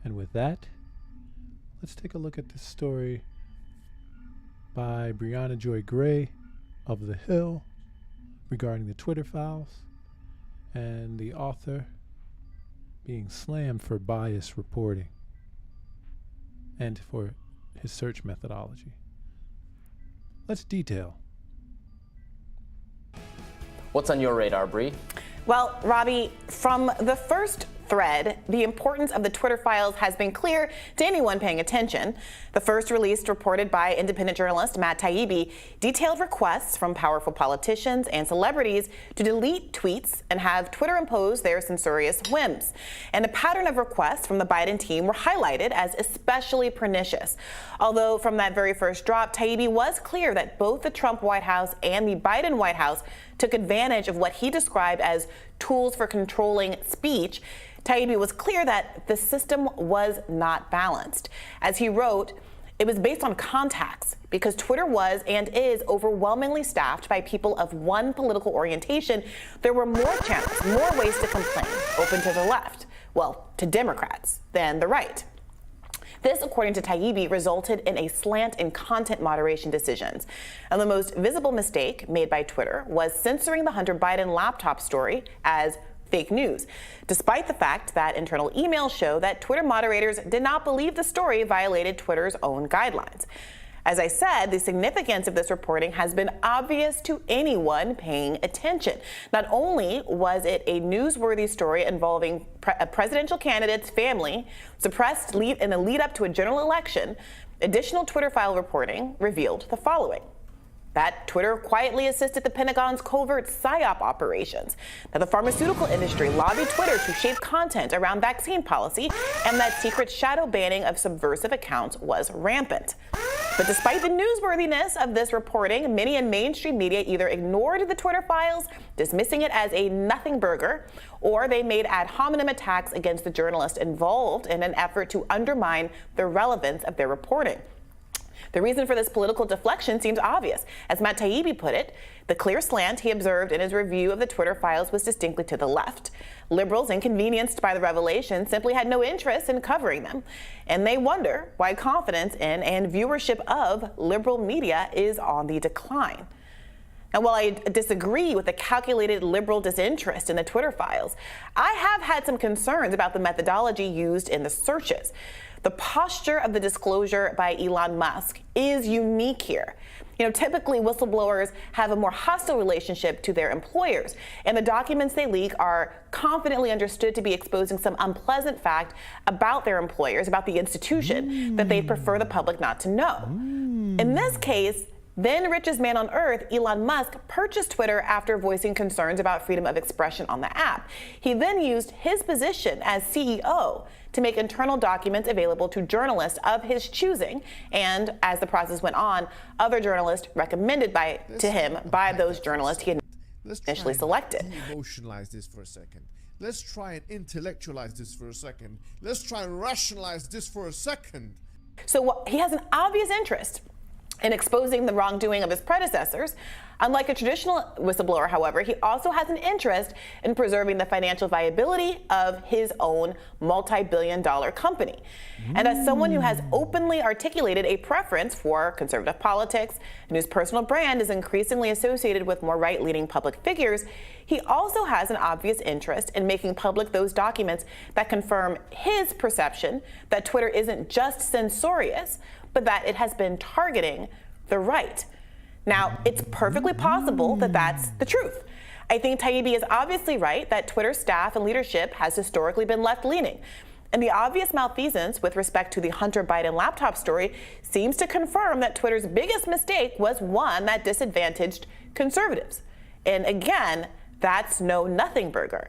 And with that, let's take a look at this story by Briahnna Joy Gray of The Hill regarding the Twitter files and the author being slammed for bias reporting and for his search methodology. Let's detail. What's on your radar, Bree? Well, Robbie, from the first thread, the importance of the Twitter files has been clear to anyone paying attention. The first release, reported by independent journalist Matt Taibbi, detailed requests from powerful politicians and celebrities to delete tweets and have Twitter impose their censorious whims. And a pattern of requests from the Biden team were highlighted as especially pernicious. Although from that very first drop, Taibbi was clear that both the Trump White House and the Biden White House took advantage of what he described as tools for controlling speech, Taibbi was clear that the system was not balanced. As he wrote, it was based on contacts because Twitter was and is overwhelmingly staffed by people of one political orientation. There were more channels, more ways to complain, open to the left, well, to Democrats, than the right. This, according to Taibbi, resulted in a slant in content moderation decisions. And the most visible mistake made by Twitter was censoring the Hunter Biden laptop story as fake news, despite the fact that internal emails show that Twitter moderators did not believe the story violated Twitter's own guidelines. As I said, the significance of this reporting has been obvious to anyone paying attention. Not only was it a newsworthy story involving a presidential candidate's family suppressed in the lead up to a general election, additional Twitter file reporting revealed the following: that Twitter quietly assisted the Pentagon's covert PSYOP operations, that the pharmaceutical industry lobbied Twitter to shape content around vaccine policy, and that secret shadow banning of subversive accounts was rampant. But despite the newsworthiness of this reporting, many in mainstream media either ignored the Twitter files, dismissing it as a nothing burger, or they made ad hominem attacks against the journalists involved in an effort to undermine the relevance of their reporting. The reason for this political deflection seems obvious. As Matt Taibbi put it, the clear slant he observed in his review of the Twitter files was distinctly to the left. Liberals, inconvenienced by the revelation, simply had no interest in covering them. And they wonder why confidence in and viewership of liberal media is on the decline. Now, while I disagree with the calculated liberal disinterest in the Twitter files, I have had some concerns about the methodology used in the searches. The posture of the disclosure by Elon Musk is unique here. Typically whistleblowers have a more hostile relationship to their employers, and the documents they leak are confidently understood to be exposing some unpleasant fact about their employers, about the institution, that they'd prefer the public not to know. In this case, then richest man on earth, Elon Musk, purchased Twitter after voicing concerns about freedom of expression on the app. He then used his position as CEO to make internal documents available to journalists of his choosing, and as the process went on, other journalists recommended to him by those journalists he had initially selected. Emotionalize this for a second. Let's try and intellectualize this for a second. Let's try and rationalize this for a second. So he has an obvious interest in exposing the wrongdoing of his predecessors. Unlike a traditional whistleblower, however, he also has an interest in preserving the financial viability of his own multi-billion-dollar company. And as someone who has openly articulated a preference for conservative politics and whose personal brand is increasingly associated with more right-leaning public figures, he also has an obvious interest in making public those documents that confirm his perception that Twitter isn't just censorious, but that it has been targeting the right. Now, it's perfectly possible that that's the truth. I think Taibbi is obviously right that Twitter staff and leadership has historically been left-leaning. And the obvious malfeasance with respect to the Hunter Biden laptop story seems to confirm that Twitter's biggest mistake was one that disadvantaged conservatives. And again, that's no nothing burger.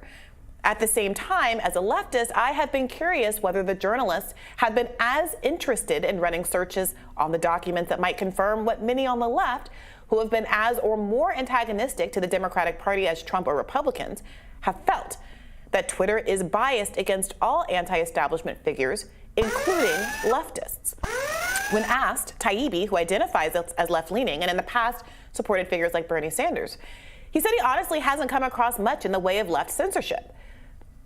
At the same time, as a leftist, I have been curious whether the journalists have been as interested in running searches on the documents that might confirm what many on the left, who have been as or more antagonistic to the Democratic Party as Trump or Republicans, have felt. That Twitter is biased against all anti-establishment figures, including leftists. When asked, Taibbi, who identifies as left-leaning and in the past supported figures like Bernie Sanders, he said he honestly hasn't come across much in the way of left censorship.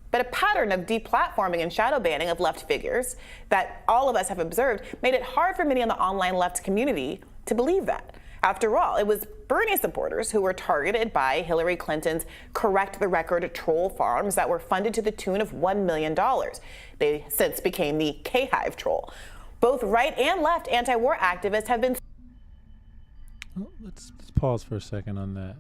But a pattern of deplatforming and shadow banning of left figures that all of us have observed made it hard for many in the online left community to believe that. After all, it was Bernie supporters who were targeted by Hillary Clinton's Correct the Record troll farms that were funded to the tune of $1 million. They since became the K-Hive troll. Both right and left anti-war activists have been... Well, let's pause for a second on that.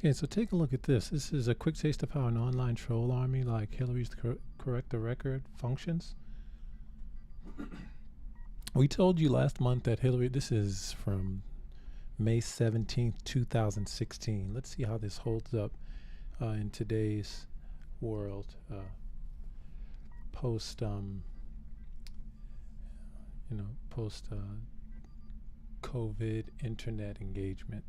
Okay, so take a look at this. This is a quick taste of how an online troll army like Hillary's Correct the Record functions. We told you last month that Hillary, this is from May 17th, 2016. Let's see how this holds up in today's world, post COVID internet engagement.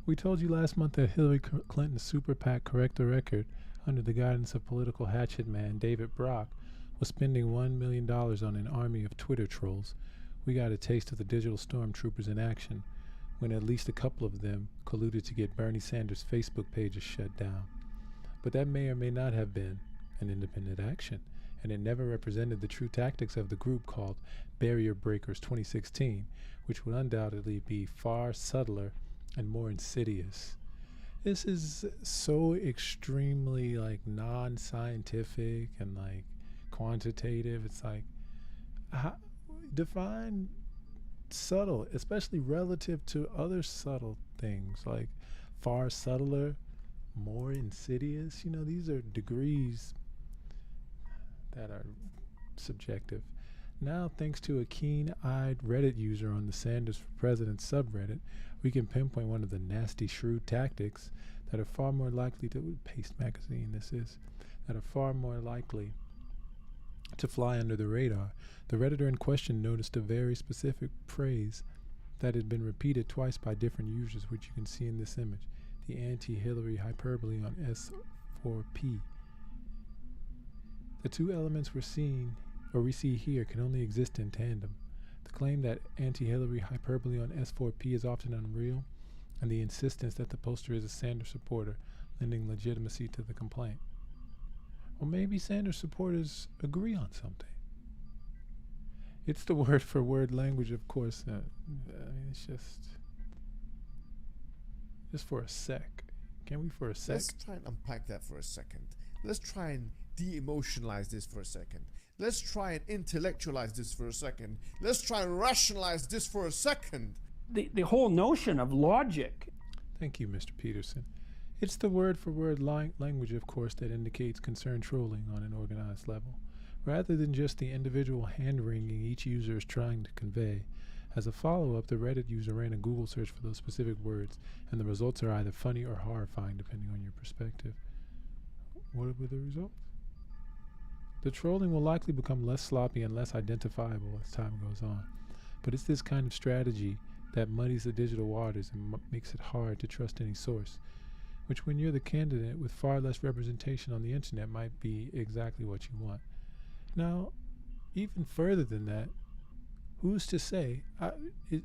We told you last month that Hillary Clinton's super PAC Correct the Record, under the guidance of political hatchet man David Brock, was spending $1 million on an army of Twitter trolls. We got a taste of the digital stormtroopers in action when at least a couple of them colluded to get Bernie Sanders' Facebook pages shut down. But that may or may not have been an independent action, and it never represented the true tactics of the group called Barrier Breakers 2016, which would undoubtedly be far subtler and more insidious. This is so extremely like non-scientific and like quantitative. It's like, define subtle, especially relative to other subtle things, like far subtler, more insidious. You know, these are degrees that are subjective. Now, thanks to a keen-eyed Reddit user on the Sanders for President subreddit, we can pinpoint one of the nasty, shrewd tactics that are far more likely to, Paste Magazine this is, that are far more likely to fly under the radar. The Redditor in question noticed a very specific phrase that had been repeated twice by different users, which you can see in this image, the anti-Hillary hyperbole on S4P. The two elements we see here can only exist in tandem. The claim that anti-Hillary hyperbole on S4P is often unreal, and the insistence that the poster is a Sanders supporter, lending legitimacy to the complaint. Well, maybe Sanders supporters agree on something. It's the word-for-word language, of course. I mean, it's just for a sec. Can we for a sec? Let's try and unpack that for a second. Let's try and de-emotionalize this for a second. Let's try and intellectualize this for a second. Let's try and rationalize this for a second. The whole notion of logic. Thank you, Mr. Peterson. It's the word-for-word language, of course, that indicates concerned trolling on an organized level, rather than just the individual hand-wringing each user is trying to convey. As a follow-up, the Reddit user ran a Google search for those specific words, and the results are either funny or horrifying, depending on your perspective. What were the results? The trolling will likely become less sloppy and less identifiable as time goes on, but it's this kind of strategy that muddies the digital waters and makes it hard to trust any source, which when you're the candidate with far less representation on the internet might be exactly what you want. Now, even further than that, who's to say, and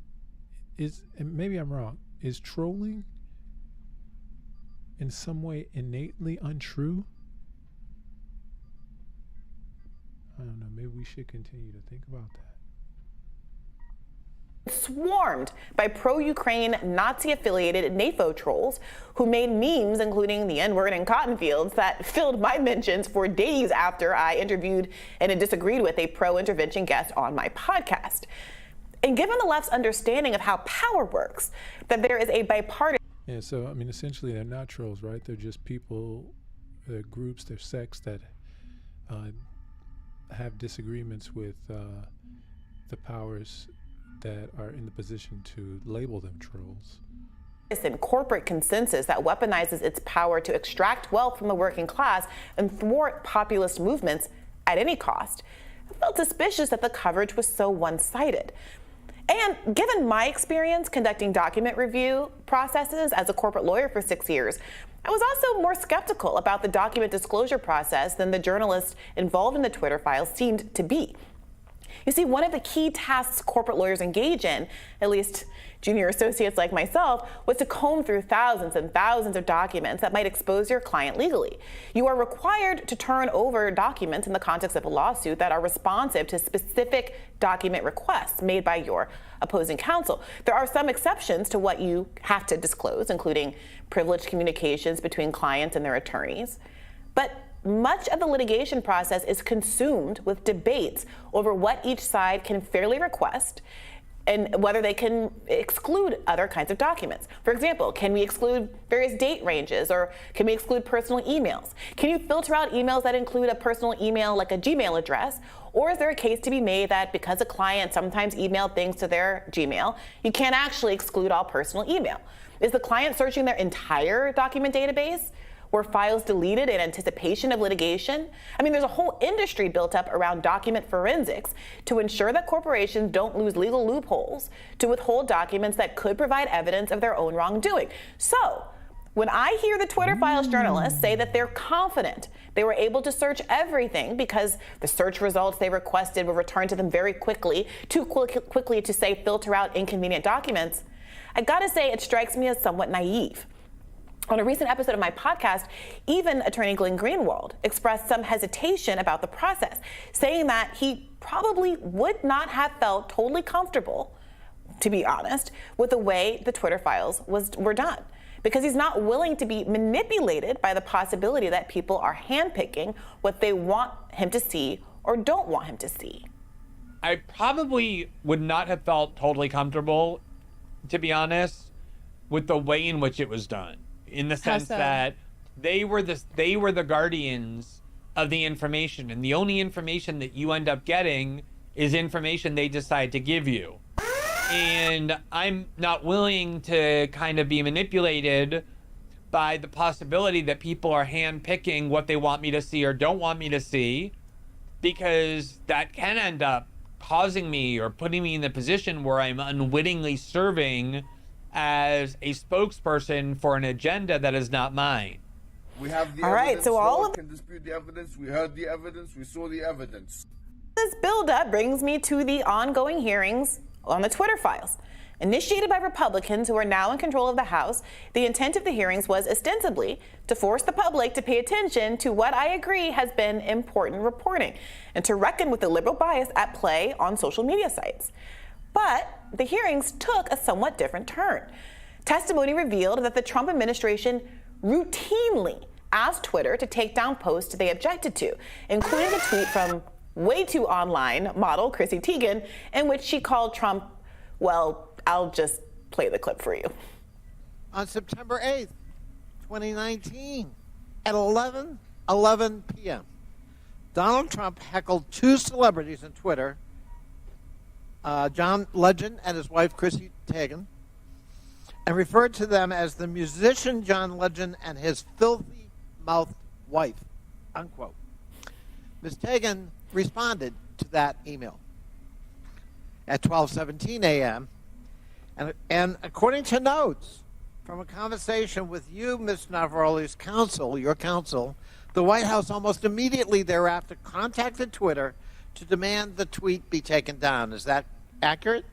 maybe I'm wrong, is trolling in some way innately untrue? I don't know, maybe we should continue to think about that. swarmed by pro-Ukraine Nazi-affiliated NATO trolls who made memes, including the N-word and cotton fields, that filled my mentions for days after I interviewed and disagreed with a pro-intervention guest on my podcast. And given the left's understanding of how power works, that there is a bipartisan... Yeah, so, I mean, essentially they're not trolls, right? They're just people, they're groups, they're sects that have disagreements with the powers that are in the position to label them trolls. And corporate consensus that weaponizes its power to extract wealth from the working class and thwart populist movements at any cost. I felt suspicious that the coverage was so one-sided. And given my experience conducting document review processes as a corporate lawyer for 6 years, I was also more skeptical about the document disclosure process than the journalists involved in the Twitter files seemed to be. You see, one of the key tasks corporate lawyers engage in, at least junior associates like myself, was to comb through thousands and thousands of documents that might expose your client legally. You are required to turn over documents in the context of a lawsuit that are responsive to specific document requests made by your opposing counsel. There are some exceptions to what you have to disclose, including privileged communications between clients and their attorneys. But much of the litigation process is consumed with debates over what each side can fairly request and whether they can exclude other kinds of documents. For example, can we exclude various date ranges, or can we exclude personal emails? Can you filter out emails that include a personal email like a Gmail address? Or is there a case to be made that because a client sometimes emailed things to their Gmail, you can't actually exclude all personal email? Is the client searching their entire document database? Were files deleted in anticipation of litigation? I mean, there's a whole industry built up around document forensics to ensure that corporations don't lose legal loopholes to withhold documents that could provide evidence of their own wrongdoing. So, when I hear the Twitter Files journalists say that they're confident they were able to search everything because the search results they requested were returned to them very quickly, too quickly to say filter out inconvenient documents, I gotta say it strikes me as somewhat naive. On a recent episode of my podcast, even attorney Glenn Greenwald expressed some hesitation about the process, saying that he probably would not have felt totally comfortable, to be honest, with the way the Twitter files were done, because he's not willing to be manipulated by the possibility that people are handpicking what they want him to see or don't want him to see. I probably would not have felt totally comfortable, to be honest, with the way in which it was done. In the sense that they were the guardians of the information, and the only information that you end up getting is information they decide to give you. And I'm not willing to kind of be manipulated by the possibility that people are handpicking what they want me to see or don't want me to see, because that can end up causing me or putting me in the position where I'm unwittingly serving as a spokesperson for an agenda that is not mine. We have the all evidence. Right, so all of can dispute the evidence. We heard the evidence. We saw the evidence. This buildup brings me to the ongoing hearings on the Twitter files. Initiated by Republicans who are now in control of the House, the intent of the hearings was ostensibly to force the public to pay attention to what I agree has been important reporting and to reckon with the liberal bias at play on social media sites. But the hearings took a somewhat different turn. Testimony revealed that the Trump administration routinely asked Twitter to take down posts they objected to, including a tweet from way too online model Chrissy Teigen, in which she called Trump, well, I'll just play the clip for you. On September 8th, 2019, at 11:11 p.m., Donald Trump heckled two celebrities on Twitter, John Legend and his wife Chrissy Teigen, and referred to them as the musician John Legend and his filthy-mouthed wife, unquote. Ms. Teigen responded to that email at 12:17 a.m., and according to notes from a conversation with you, Ms. Navaroli's counsel, your counsel, the White House almost immediately thereafter contacted Twitter to demand the tweet be taken down. Is that accurate?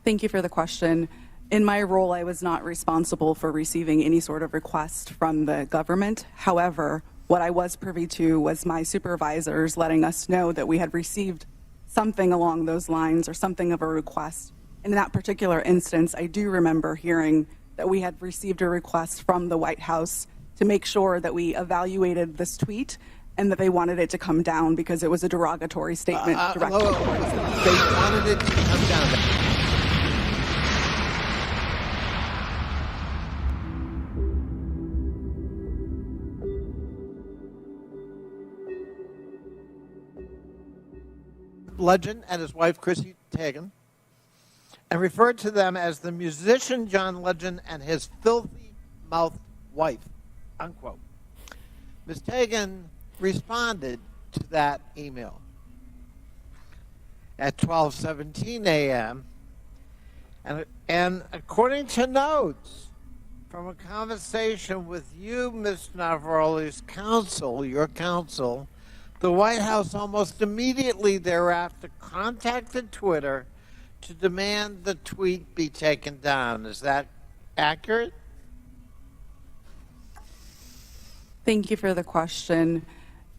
Thank you for the question. In my role, I was not responsible for receiving any sort of request from the government. However, what I was privy to was my supervisors letting us know that we had received something along those lines or something of a request. In that particular instance, I do remember hearing that we had received a request from the White House to make sure that we evaluated this tweet and that they wanted it to come down because it was a derogatory statement directed towards them. They wanted it to come down. Legend and his wife Chrissy Teigen, and referred to them as the musician John Legend and his filthy-mouthed wife, unquote. Ms. Teigen responded to that email at 12:17 a.m. And according to notes from a conversation with you, Ms. Navaroli's counsel, your counsel, the White House almost immediately thereafter contacted Twitter to demand the tweet be taken down. Is that accurate? Thank you for the question.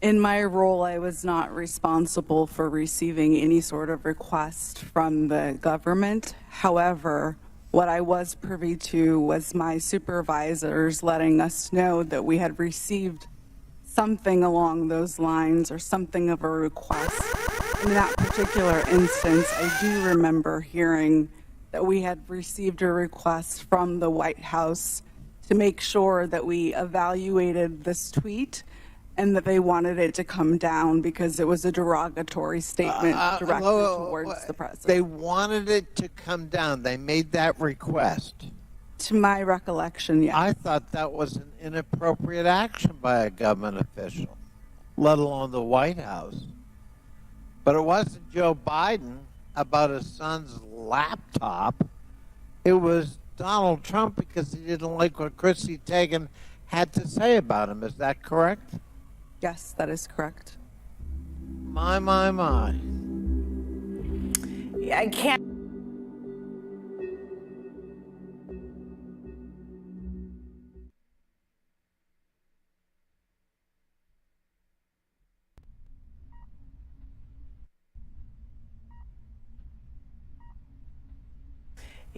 In my role, I was not responsible for receiving any sort of request from the government. However, what I was privy to was my supervisors letting us know that we had received something along those lines or something of a request. In that particular instance, I do remember hearing that we had received a request from the White House to make sure that we evaluated this tweet and that they wanted it to come down because it was a derogatory statement directed towards the president. They wanted it to come down. They made that request. To my recollection, yes. I thought that was an inappropriate action by a government official, let alone the White House. But it wasn't Joe Biden about his son's laptop. It was Donald Trump because he didn't like what Chrissy Teigen had to say about him. Is that correct? Yes, that is correct. My. Yeah, I can't.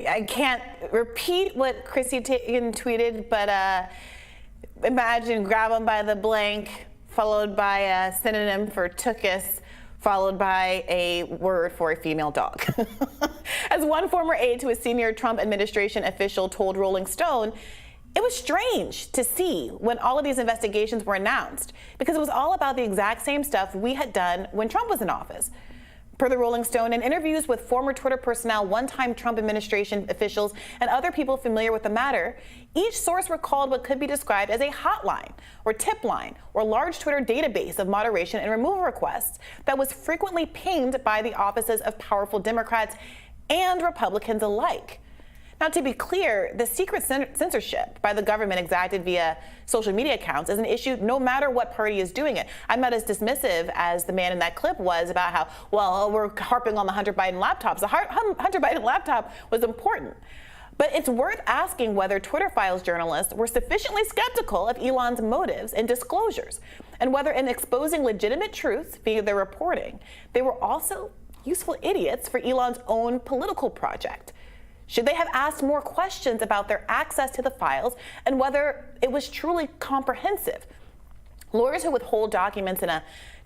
I can't repeat what Chrissy Teigen tweeted, but imagine grab him by the blank, followed by a synonym for tuchus, followed by a word for a female dog. As one former aide to a senior Trump administration official told Rolling Stone, it was strange to see when all of these investigations were announced because it was all about the exact same stuff we had done when Trump was in office. Per the Rolling Stone, in interviews with former Twitter personnel, one-time Trump administration officials, and other people familiar with the matter, each source recalled what could be described as a hotline or tip line or large Twitter database of moderation and removal requests that was frequently pinged by the offices of powerful Democrats and Republicans alike. Now, to be clear, the secret censorship by the government exacted via social media accounts is an issue no matter what party is doing it. I'm not as dismissive as the man in that clip was about how, well, we're harping on the Hunter Biden laptops. The Hunter Biden laptop was important. But it's worth asking whether Twitter Files journalists were sufficiently skeptical of Elon's motives and disclosures, and whether in exposing legitimate truths via their reporting, they were also useful idiots for Elon's own political project. Should they have asked more questions about their access to the files and whether it was truly comprehensive? Lawyers who withhold documents in a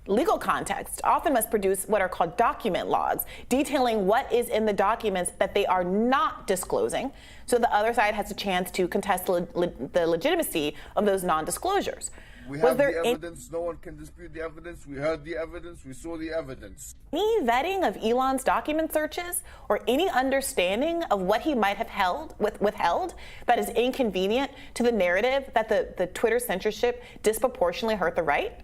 legal context often must produce what are called document logs, detailing what is in the documents that they are not disclosing, so the other side has a chance to contest the legitimacy of those non-disclosures. We have the evidence. No one can dispute the evidence. We heard the evidence. We saw the evidence. Any vetting of Elon's document searches or any understanding of what he might have withheld that is inconvenient to the narrative that the Twitter censorship disproportionately hurt the right?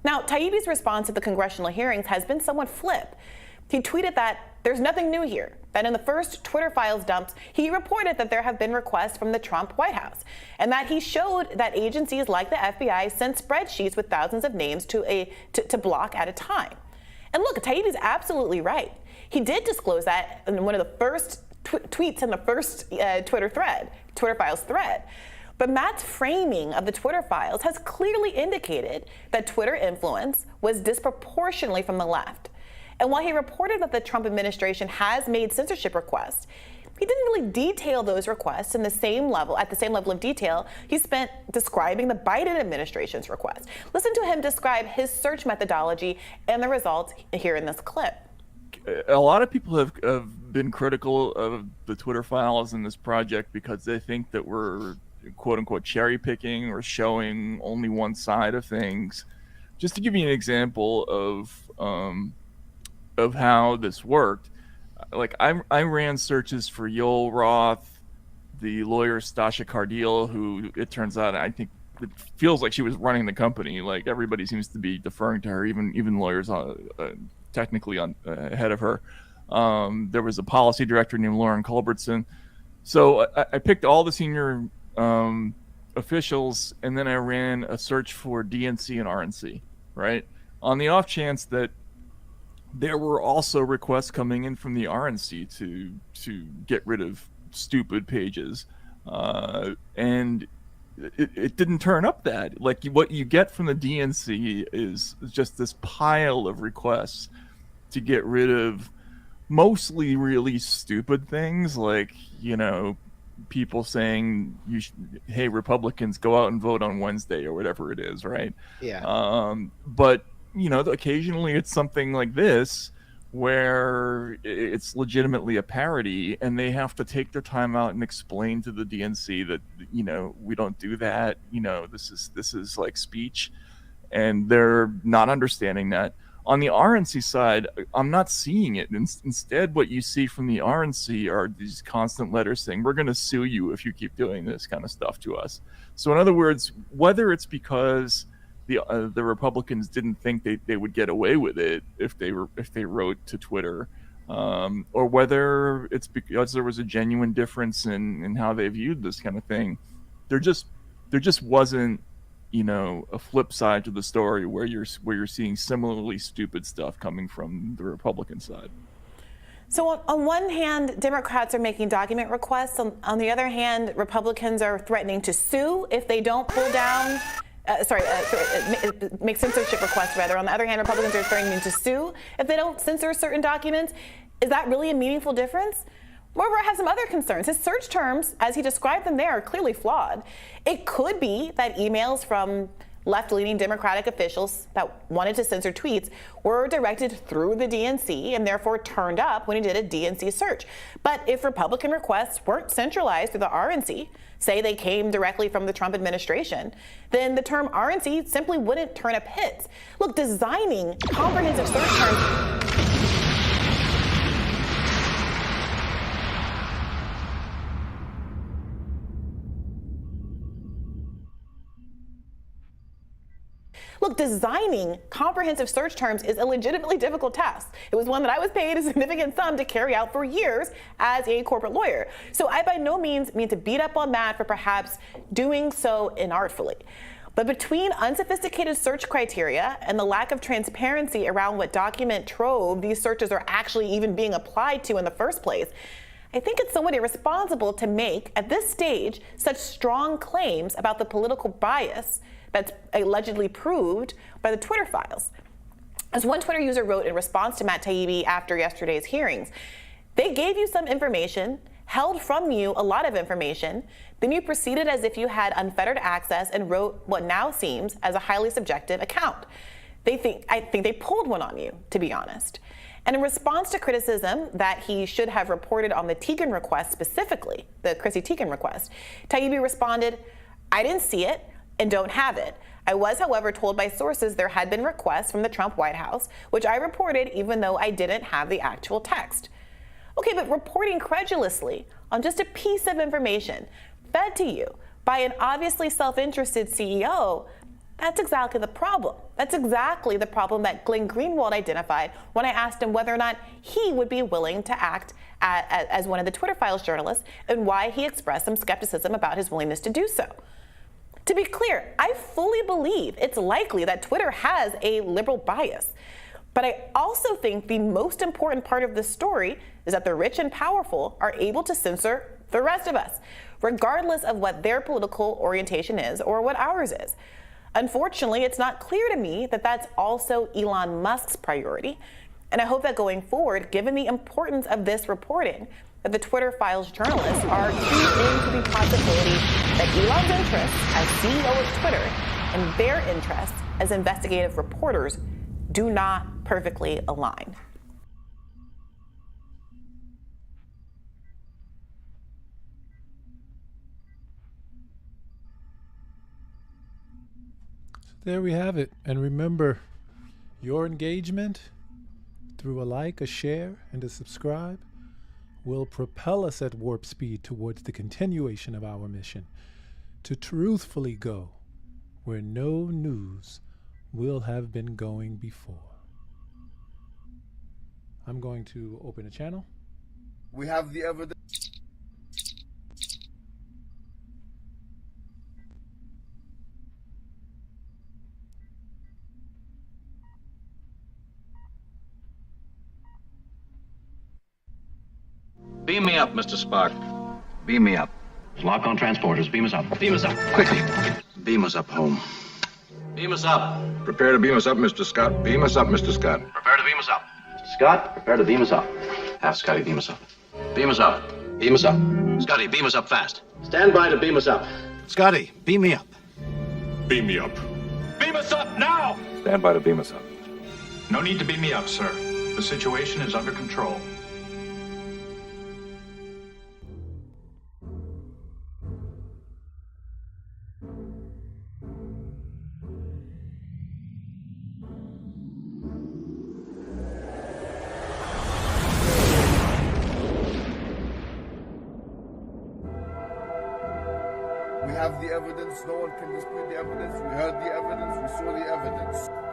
Now, Taibbi's response at the congressional hearings has been somewhat flip. He tweeted that there's nothing new here, that in the first Twitter Files dumps, he reported that there have been requests from the Trump White House, and that he showed that agencies like the FBI sent spreadsheets with thousands of names to block at a time. And look, Taibbi's absolutely right. He did disclose that in one of the first tweets in the first Twitter Files thread. But Matt's framing of the Twitter Files has clearly indicated that Twitter influence was disproportionately from the left. And while he reported that the Trump administration has made censorship requests, he didn't really detail those requests at the same level of detail he spent describing the Biden administration's request. Listen to him describe his search methodology and the results here in this clip. A lot of people have been critical of the Twitter files in this project because they think that we're quote unquote cherry picking or showing only one side of things. Just to give you an example of how this worked, like I ran searches for Yoel Roth, the lawyer Stasha Cardile, who it turns out I think it feels like she was running the company. Like everybody seems to be deferring to her, even lawyers technically ahead of her. There was a policy director named Lauren Culbertson. So I picked all the senior officials, and then I ran a search for DNC and RNC, right? On the off chance that there were also requests coming in from the RNC to get rid of stupid pages. And it didn't turn up that. Like what you get from the DNC is just this pile of requests to get rid of mostly really stupid things, like, you know, people saying hey, Republicans, go out and vote on Wednesday or whatever it is, right? Yeah. But you know, occasionally it's something like this where it's legitimately a parody, and they have to take their time out and explain to the DNC that, you know, we don't do that. You know, this is like speech, and they're not understanding that. On the RNC side, I'm not seeing it. Instead, what you see from the RNC are these constant letters saying, we're going to sue you if you keep doing this kind of stuff to us. So in other words, whether it's because the Republicans didn't think they would get away with it if they wrote to Twitter, or whether it's because there was a genuine difference in how they viewed this kind of thing, there just wasn't, you know, a flip side to the story where you're seeing similarly stupid stuff coming from the Republican side. So on one hand, Democrats are making document requests. On the other hand, Republicans are threatening to sue if they don't pull down. Make censorship requests, rather. On the other hand, Republicans are threatening to sue if they don't censor certain documents. Is that really a meaningful difference? Moreover, I have some other concerns. His search terms, as he described them there, are clearly flawed. It could be that emails from left-leaning Democratic officials that wanted to censor tweets were directed through the DNC and therefore turned up when he did a DNC search. But if Republican requests weren't centralized through the RNC, say they came directly from the Trump administration, then the term RNC simply wouldn't turn up hits. Look, designing comprehensive search terms designing comprehensive search terms is a legitimately difficult task. It was one that I was paid a significant sum to carry out for years as a corporate lawyer. So I by no means mean to beat up on Matt for perhaps doing so inartfully. But between unsophisticated search criteria and the lack of transparency around what document trove these searches are actually even being applied to in the first place, I think it's somewhat irresponsible to make, at this stage, such strong claims about the political bias that's allegedly proved by the Twitter files. As one Twitter user wrote in response to Matt Taibbi after yesterday's hearings, they gave you some information, held from you a lot of information, then you proceeded as if you had unfettered access and wrote what now seems as a highly subjective account. I think they pulled one on you, to be honest. And in response to criticism that he should have reported on the Teigen request specifically, the Chrissy Teigen request, Taibbi responded, I didn't see it and don't have it. I was, however, told by sources there had been requests from the Trump White House, which I reported even though I didn't have the actual text. Okay, but reporting credulously on just a piece of information fed to you by an obviously self-interested CEO, that's exactly the problem. That's exactly the problem that Glenn Greenwald identified when I asked him whether or not he would be willing to act as one of the Twitter Files journalists and why he expressed some skepticism about his willingness to do so. To be clear, I fully believe it's likely that Twitter has a liberal bias. But I also think the most important part of this story is that the rich and powerful are able to censor the rest of us, regardless of what their political orientation is or what ours is. Unfortunately, it's not clear to me that that's also Elon Musk's priority. And I hope that going forward, given the importance of this reporting, that the Twitter Files journalists are keyed into the possibility that Elon's interests as CEO of Twitter and their interests as investigative reporters do not perfectly align. There we have it. And remember, your engagement through a like, a share, and a subscribe will propel us at warp speed towards the continuation of our mission to truthfully go where no news will have been going before. I'm going to open a channel. We have the evidence. Beam me up, Mr. Spark. Beam me up. Lock on transporters. Beam us up. Beam us up, quickly. Beam us up home. Beam us up. Prepare to beam us up, Mr. Scott. Beam us up, Mr. Scott. Prepare to beam us up. Scott, prepare to beam us up. Have Scotty beam us up. Beam us up. Beam us up. Scotty, beam us up fast. Stand by to beam us up. Scotty, beam me up. Beam me up. Beam us up now! Stand by to beam us up. No need to beam me up, sir. The situation is under control. We have the evidence. No one can dispute the evidence. We heard the evidence. We saw the evidence.